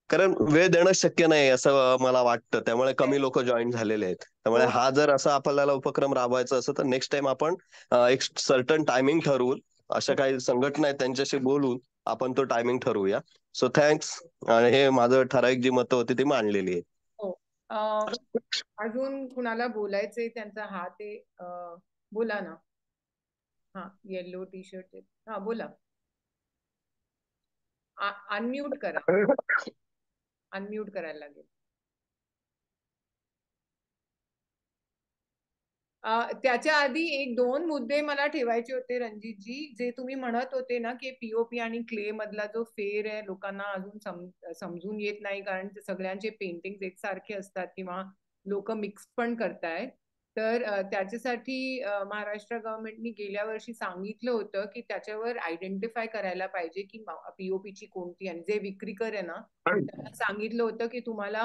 कारण वेळ देणं शक्य नाही असं मला वाटतं. त्यामुळे कमी लोक जॉईन झालेले आहेत. त्यामुळे हो. हा जर असा आपल्याला उपक्रम राबवायचा असेल तर नेक्स्ट टाइम आपण एक सर्टन टायमिंग ठरवून, अशा काही संघटना आहेत त्यांच्याशी बोलून आपण तो टायमिंग ठरवूया. So thanks. आणि हे माझं ठराविक जी मतं होती ती मांडलेली आहे. हो. अं, अजून कुणाला बोलायचंय त्यांचा हात आहे, बोला ना. हा, येलो टी शर्ट. हा, बोला. अनम्यूट करा. अनम्यूट करायला लागेल. त्याच्या आधी 1-2 मुद्दे मला ठेवायचे होते रणजितजी. जे तुम्ही म्हणत होते ना की पीओपी आणि क्ले मधला जो फेर आहे लोकांना अजून समजून येत नाही, कारण सगळ्यांचे पेंटिंग एकसारखे असतात किंवा लोक मिक्स पण करतायत. तर त्याच्यासाठी महाराष्ट्र गव्हर्नमेंटनी गेल्या वर्षी सांगितलं होतं की त्याच्यावर आयडेंटिफाय करायला पाहिजे की पीओपीची कोणती, आणि जे विक्रीकर आहे ना त्यांना सांगितलं होतं की तुम्हाला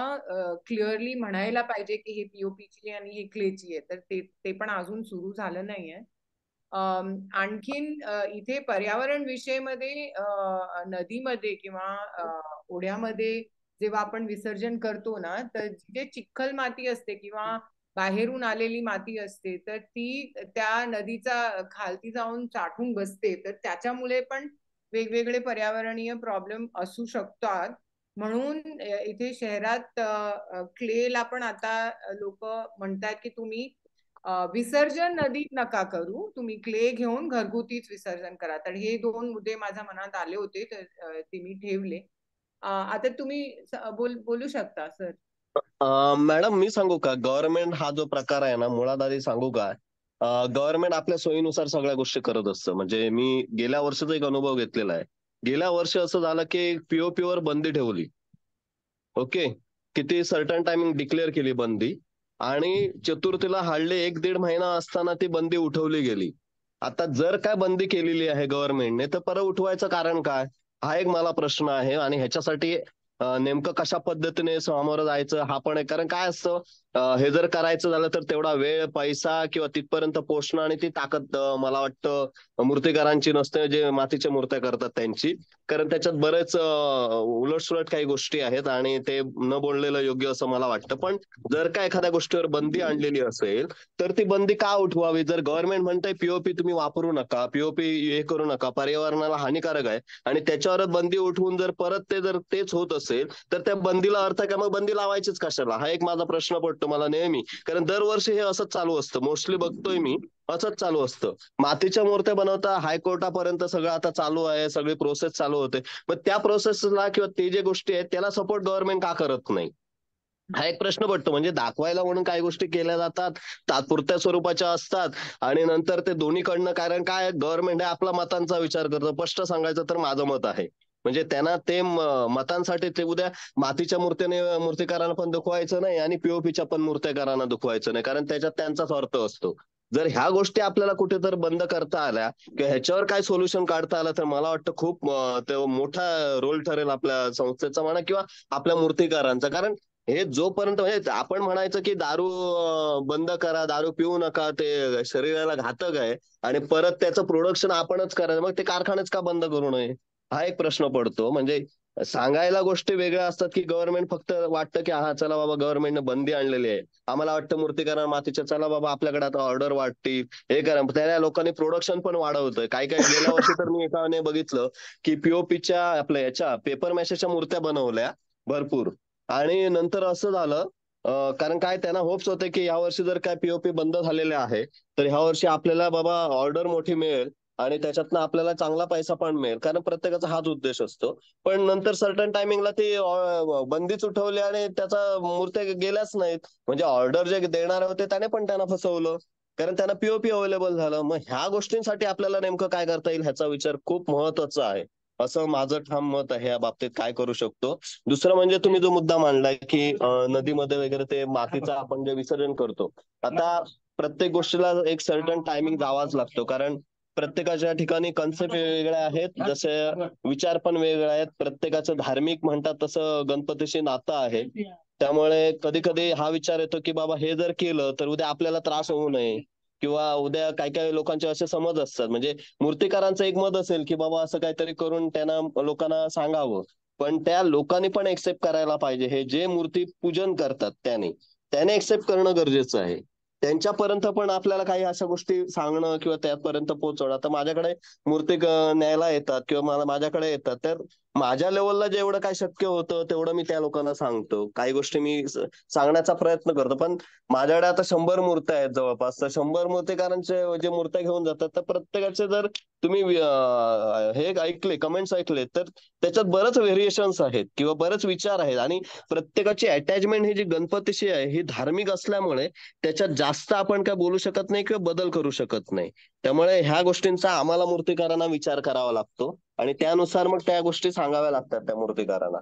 क्लिअरली म्हणायला पाहिजे की हे पीओपीची आणि हे क्लेची आहे. तर ते पण अजून सुरू झालं नाहीये. आणखीन इथे पर्यावरण विषयमध्ये नदीमध्ये किंवा ओढ्यामध्ये जेव्हा आपण विसर्जन करतो ना, तर जिथे चिखल माती असते किंवा बाहेरून आलेली माती असते तर ती त्या नदीचा खालती जाऊन साठून बसते, तर त्याच्यामुळे पण वेगवेगळे पर्यावरणीय प्रॉब्लेम असू शकतात. म्हणून इथे शहरात क्लेला पण आता लोक म्हणतात की तुम्ही विसर्जन नदीत नका करू, तुम्ही क्ले घेऊन घरगुतीच विसर्जन करा. तर हे 2 मुद्दे माझ्या मनात आले होते, तर ते मी ठेवले. आता तुम्ही बोलू शकता सर. मॅडम मी सांगू का, गव्हर्नमेंट हा जो प्रकार आहे ना, मुळात आधी सांगू का, गव्हर्नमेंट आपल्या सोयीनुसार सगळ्या गोष्टी करत असतं. म्हणजे मी गेल्या वर्षीचा एक अनुभव घेतलेला आहे. गेल्या वर्षी असं झालं की पीओपी वर बंदी ठेवली. ओके. किती सर्टन टायमिंग डिक्लेअर केली बंदी, आणि चतुर्थीला हार्डली 1-1.5 महिना असताना ती बंदी उठवली गेली. आता जर काय बंदी केलेली आहे गव्हर्नमेंटने, तर परत उठवायचं कारण काय, हा एक मला प्रश्न आहे. आणि ह्याच्यासाठी नेमकं कशा पद्धतीने सामोरं जायचं हा पण आहे. कारण काय असतं, हे जर करायचं झालं तर तेवढा वेळ, पैसा किंवा तिथपर्यंत पोहोचणं आणि ती ताकद मला वाटतं मूर्तिकारांची नसते, जे मातीच्या मूर्त्या करतात त्यांची. कारण त्याच्यात बरेच उलटसुलट काही गोष्टी आहेत आणि ते न बोललेलं योग्य असं मला वाटतं. पण जर का एखाद्या गोष्टीवर बंदी आणलेली असेल तर ती बंदी का उठवावी? जर गव्हर्नमेंट म्हणतंय पीओपी तुम्ही वापरू नका, पीओपी हे करू नका, पर्यावरणाला हानिकारक आहे, आणि त्याच्यावर बंदी उठवून जर परत ते जर तेच होत असेल तर त्या बंदीला अर्थ काय? मग बंदी लावायचीच कशाला? हा एक माझा प्रश्न पडतो मला नेहमी. कारण दरवर्षी हे असंच चालू असतं, मोस्टली बघतोय मी असंच चालू असतं. मातीच्या मूर्त्या बनवता हायकोर्टापर्यंत सगळं आता चालू आहे, सगळी प्रोसेस चालू होते. मग त्या प्रोसेसला किंवा ते जे गोष्टी आहेत त्याला सपोर्ट गव्हर्नमेंट का करत नाही? हा एक प्रश्न पडतो. म्हणजे दाखवायला म्हणून काही गोष्टी केल्या जातात, तात्पुरत्या स्वरूपाच्या असतात, आणि नंतर ते दोन्हीकडनं, कारण काय गव्हर्नमेंट आहे आपला मतांचा विचार करतं. स्पष्ट सांगायचं तर माझं मत आहे, म्हणजे त्यांना ते मतांसाठी ते उद्या मातीच्या मूर्तीने मूर्तिकारांना पण दुखवायचं नाही आणि पीओपीच्या पण मूर्तिकारांना दुखवायचं नाही, कारण त्याच्यात त्यांचाच अर्थ असतो. जर ह्या गोष्टी आपल्याला कुठेतरी बंद करता आल्या किंवा ह्याच्यावर काय सोल्युशन काढता आलं तर मला वाटतं खूप ते मोठा रोल ठरेल आपल्या संस्थेचा म्हणा किंवा आपल्या मूर्तिकारांचा. कारण हे जोपर्यंत, म्हणजे आपण म्हणायचं की दारू बंद करा, दारू पिऊ नका, ते शरीराला घातक आहे, आणि परत त्याचं प्रोडक्शन आपणच करायचं, मग ते कारखानेच का बंद करू नये? हा एक प्रश्न पडतो. म्हणजे सांगायला गोष्टी वेगळ्या असतात की गव्हर्नमेंट फक्त वाटतं की हा चला बाबा गव्हर्नमेंटने बंदी आणलेली आहे, आम्हाला वाटतं मूर्तिकारांना मातीच्या, चला बाबा आपल्याकडे आता ऑर्डर वाटते, हे करा. त्या लोकांनी प्रोडक्शन पण वाढवतंय. काही काही गेल्या वर्षी तर मी एकाने बघितलं की पीओपीच्या आपल्या याच्या पेपर मॅशेच्या मूर्त्या बनवल्या भरपूर, आणि नंतर असं झालं कारण काय त्यांना होप्स होते की यावर्षी जर काय पीओपी बंद झालेले आहे तर ह्या वर्षी आपल्याला बाबा ऑर्डर मोठी मिळेल आणि त्याच्यातनं आपल्याला चांगला पैसा पण मिळेल, कारण प्रत्येकाचा हाच उद्देश असतो. पण नंतर सर्टन टायमिंगला ती बंदीच उठवली आणि त्याचा मूर्त्या गेल्याच नाहीत. म्हणजे ऑर्डर जे देणारे होते त्याने पण त्यांना फसवलं, कारण त्यांना पीओपी अवेलेबल झालं. मग ह्या गोष्टींसाठी आपल्याला नेमकं काय करता येईल ह्याचा विचार खूप महत्वाचा आहे, असं माझं ठाम मत आहे. या बाबतीत काय करू शकतो? दुसरं म्हणजे तुम्ही जो मुद्दा मांडलाय की नदीमध्ये वगैरे ते मातीचं आपण जे विसर्जन करतो, आता प्रत्येक गोष्टीला एक सर्टन टायमिंग जावाच लागतो, कारण प्रत्येकाच्या ठिकाणी कन्सेप्ट वेगवेगळे आहेत, जसे विचार पण वेगळे आहेत. प्रत्येकाचं धार्मिक म्हणतात तसं गणपतीशी नातं आहे. त्यामुळे कधी कधी हा विचार येतो की बाबा हे जर केलं तर उद्या आपल्याला त्रास होऊ नये, किंवा उद्या काही काही लोकांचे असे समज असतात. म्हणजे मूर्तिकारांचं एक मत असेल की बाबा असं काहीतरी करून त्यांना लोकांना सांगावं, पण त्या लोकांनी पण एक्सेप्ट करायला पाहिजे. हे जे मूर्ती पूजन करतात त्याने एक्सेप्ट करणं गरजेचं आहे. त्यांच्यापर्यंत पण आपल्याला काही अशा गोष्टी सांगणं किंवा त्यापर्यंत पोहोचवणं. आता माझ्याकडे मूर्ती न्यायला येतात किंवा मला माझ्याकडे येतात, तर माझ्या लेवलला जेवढं काय शक्य होतं तेवढं मी त्या लोकांना सांगतो. काही गोष्टी मी सांगण्याचा प्रयत्न करतो. पण माझ्याकडे आता 100 मूर्त्या आहेत जवळपास, तर 100 मूर्तिकारांचे जे मूर्त्या घेऊन जातात तर प्रत्येकाचे जर तुम्ही हे ऐकले, कमेंट्स ऐकले, तर त्याच्यात बरंच व्हेरिएशन्स आहेत किंवा बरेच विचार आहेत, आणि प्रत्येकाची अटॅचमेंट ही जी गणपतीशी आहे ही धार्मिक असल्यामुळे त्याच्यात जास्त आपण काय बोलू शकत नाही किंवा बदल करू शकत नाही. त्यामुळे ह्या गोष्टींचा आम्हाला मूर्तिकारांना विचार करावा लागतो आणि त्यानुसार मग त्या गोष्टी सांगाव्या लागतात त्या मूर्तिकारांना.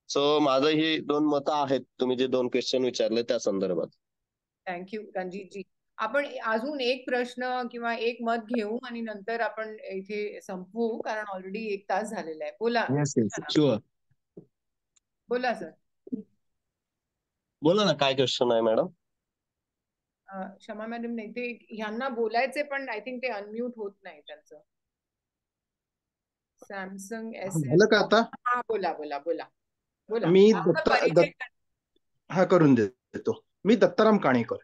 सो माझं ही 2 मतं आहेत, तुम्ही जे 2 क्वेश्चन विचारले त्या संदर्भात. थँक्यू रणजितजी. आपण अजून एक प्रश्न किंवा एक मत घेऊ आणि नंतर आपण इथे संपवू, कारण ऑलरेडी 1 तास झालेला आहे. बोला. शुअर. बोला सर. बोला ना, काय क्वेश्चन आहे मॅडम? क्षमा मॅडम नाही, ते ह्यांना बोलायचे पण आय थिंक ते अनम्यूट होत नाही त्यांचं. सॅमसंग एस झालं का आता? हा, बोला बोला बोला बोला. मी आपला परिचय हा करून देतो. मी दत्ताराम काणेकर.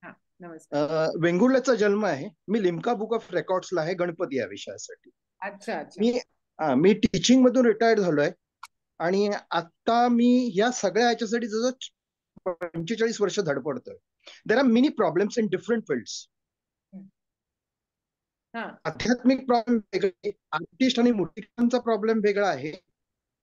हा, नमस्कार. वेंगुर्ल्याचा जन्म आहे. मी लिम्का बुक ऑफ रेकॉर्ड्सला आहे गणपती या विषयासाठी. अच्छा अच्छा. मी टीचिंग मधून रिटायर्ड झालोय आणि आता मी या सगळ्या ह्याच्यासाठी जवळ 45 वर्ष धडपडतोय. There are many problems in different fields. आध्यात्मिक प्रॉब्लेम वेगळे, आर्टिस्ट आणि मूर्तिकारांचा प्रॉब्लेम वेगळा आहे,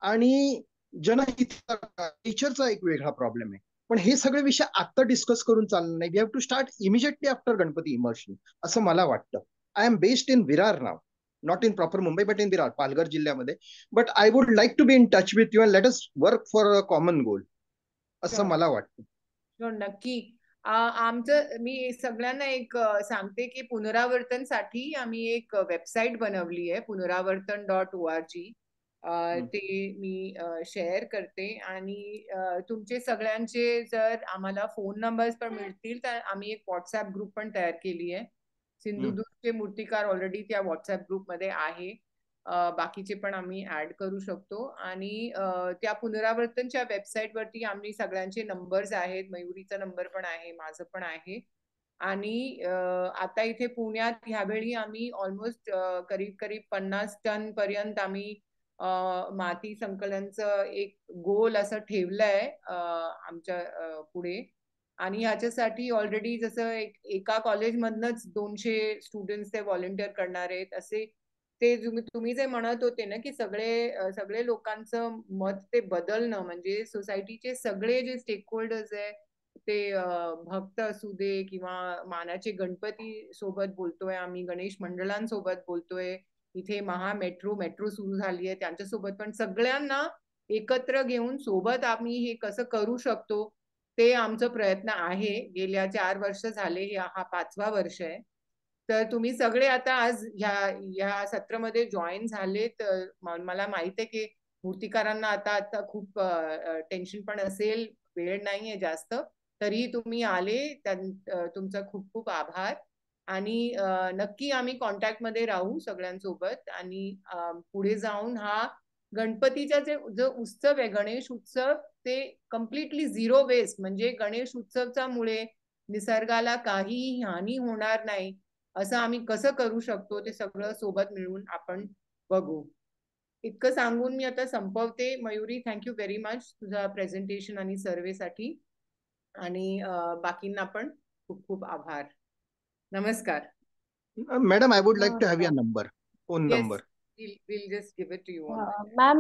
आणि जनहिताचा टीचरचा एक वेगळा प्रॉब्लेम आहे. पण हे सगळे विषय आता डिस्कस करून चालणार नाही. We have to start immediately after Ganpati immersion, असं मला वाटतं. I am based in Virar now, not in proper Mumbai but in Virar, Palghar जिल्ह्यामध्ये. But I would like to be in touch with you and let us work for a common goal, असं मला वाटतं. नक्की. आमचं मी सगळ्यांना एक सांगते की पुनरावर्तनसाठी आम्ही एक वेबसाईट बनवली आहे, punaravartan.org. ते मी शेअर करते. आणि तुमचे सगळ्यांचे जर आम्हाला फोन नंबर्स पण मिळतील तर आम्ही एक व्हॉट्सअप ग्रुप पण तयार केली आहे. सिंधुदुर्गचे मूर्तिकार ऑलरेडी त्या व्हॉट्सअप ग्रुपमध्ये आहे. बाकीचे पण आम्ही ऍड करू शकतो. आणि त्या पुनरावर्तनच्या वेबसाईट वरती आम्ही सगळ्यांचे नंबर्स आहेत. मयुरीचा नंबर पण आहे, माझं पण आहे. आणि आता इथे पुण्यात ह्यावेळी आम्ही ऑलमोस्ट करीब 50 टन पर्यंत आम्ही माती संकलनचं एक गोल असं ठेवलंय आमच्या पुढे. आणि ह्याच्यासाठी ऑलरेडी जसं एका कॉलेजमधनच 200 स्टुडंट्स ते व्हॉलंटिअर करणार आहेत असे. ते तुम्ही जे म्हणत होते ना की सगळे लोकांचं मत ते बदलणं, म्हणजे सोसायटीचे सगळे जे स्टेक होल्डर्स आहे ते भक्त असू दे किंवा मानाचे गणपती सोबत बोलतोय आम्ही, गणेश मंडळांसोबत बोलतोय, इथे मेट्रो सुरू झाली आहे त्यांच्यासोबत, पण सगळ्यांना एकत्र घेऊन सोबत आम्ही हे कसं करू शकतो ते आमचा प्रयत्न आहे. गेल्या 4 वर्ष झाले, हा 5वा वर्ष आहे. तर तुम्ही सगळे आता आज ह्या सत्रामध्ये जॉईन झाले. तर मला माहित आहे की मूर्तिकारांना आता खूप टेन्शन पण असेल, वेळ नाहीये जास्त, तरी तुम्ही आले, तुमचा खूप खूप आभार. आणि नक्की आम्ही कॉन्टॅक्ट मध्ये राहू सगळ्यांसोबत. आणि पुढे जाऊन हा गणपतीचा जो उत्सव आहे, गणेश उत्सव, ते कम्प्लिटली झिरो वेस्ट, म्हणजे गणेश उत्सवच्या मुळे निसर्गाला काहीही हानी होणार नाही असं आम्ही कसं करू शकतो ते सगळं सोबत मिळून आपण बघू. इतकं सांगून मी आता संपवते. मयुरी, थँक्यू व्हेरी मच तुझा प्रेझेंटेशन आणि सर्वेसाठी. आणि बाकींना पण खूप खूप आभार. नमस्कार. Madam, I would like to have your number, phone yes, number. we'll just give it to you on that. Ma'am,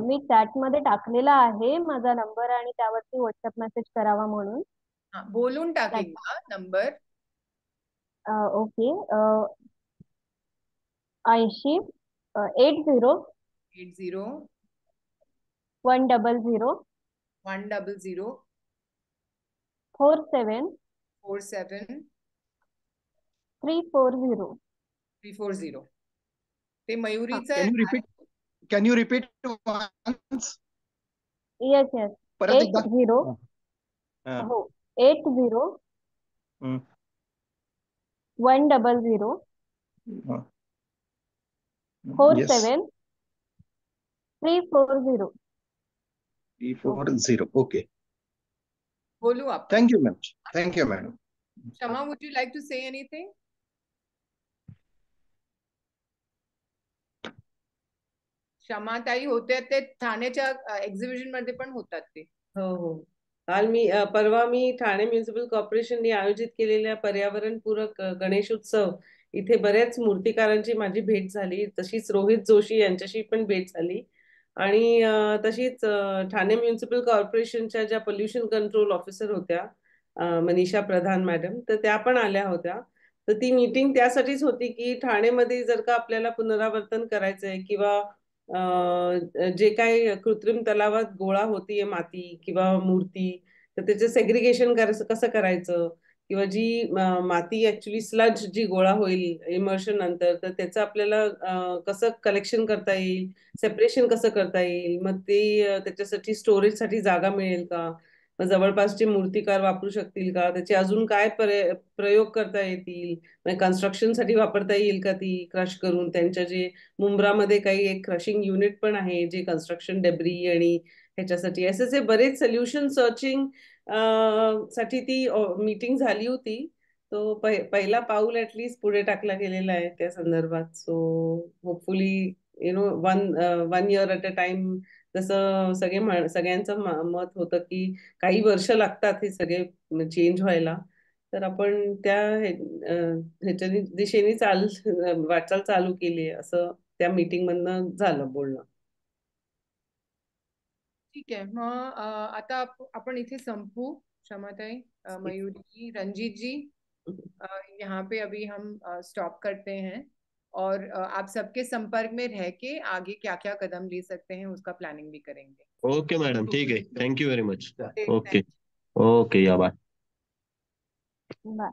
मी चॅट मध्ये टाकलेला आहे माझा नंबर आणि त्यावरती व्हॉट्सअप मेसेज करावा म्हणून. बोलून टाकेन का नंबर? ओके. 80 80 100 100 47 47 340. 340. ते मयुरीचं can you repeat once? Yes yes. परत एकदा. 80 हो 80 100 47 340. 340. ओके. बोलू आपण. Thank you madam. क्षमा, would you like to say anything? क्षमा ताई होते ते ठाण्याच्या एक्झिबिशन मध्ये पण होतात ते. हो हो. परवा मी ठाणे म्युनिसिपल कॉर्पोरेशनने आयोजित केलेल्या पर्यावरणपूरक गणेश उत्सव इथे बऱ्याच मूर्तिकारांची माझी भेट झाली. तशीच रोहित जोशी यांच्याशी पण भेट झाली. आणि तशीच ठाणे म्युनिसिपल कॉर्पोरेशनच्या ज्या पोल्युशन कंट्रोल ऑफिसर होत्या, मनीषा प्रधान मॅडम, तर त्या पण आल्या होत्या. तर ती मीटिंग त्यासाठीच होती की ठाणेमध्ये जर का आपल्याला पुनरावर्तन करायचंय किंवा जे काही कृत्रिम तलावात गोळा होतीये माती किंवा मूर्ती, तर त्याचं सेग्रिगेशन कसं करायचं, किंवा जी माती ऍक्च्युली स्लज जी गोळा होईल इमर्शन नंतर, तर त्याचं आपल्याला कसं कलेक्शन करता येईल, सेपरेशन कसं करता येईल, मग ते त्याच्यासाठी स्टोरेजसाठी जागा मिळेल का, मग जवळपासचे मूर्तिकार वापरू शकतील का, त्याचे अजून काय प्रयोग करता येतील, कन्स्ट्रक्शनसाठी वापरता येईल का ती क्रश करून. त्यांच्या जे मुंब्रामध्ये काही एक क्रशिंग युनिट पण आहे जे कन्स्ट्रक्शन डेब्री आणि ह्याच्यासाठी असे बरेच सोल्युशन सर्चिंग साठी ती मीटिंग झाली होती. तो पहिला पाऊल ऍटलीस्ट पुढे टाकला गेलेला आहे त्या संदर्भात. So hopefully one year at a time, जसं सगळ्यांचं मत होतं की काही वर्ष लागतात हे सगळे चेंज व्हायला, तर आपण त्या ह्याच्या दिशेने वाटचाल चालू केली आहे, असं त्या मीटिंग मधनं झालं बोलणं. ठीक आहे, मग आता आपण इथे संपू. क्षमाताई, मयूरी, रंजीत जी, यहाँ पे अभी हम स्टॉप करते हैं और आप सबके संपर्क में रह के आगे क्या क्या कदम ले सकते हैं उसका प्लानिंग भी करेंगे. ओके मॅडम, ठीक आहे. Thank you very much. ओके, या बाय. बाय.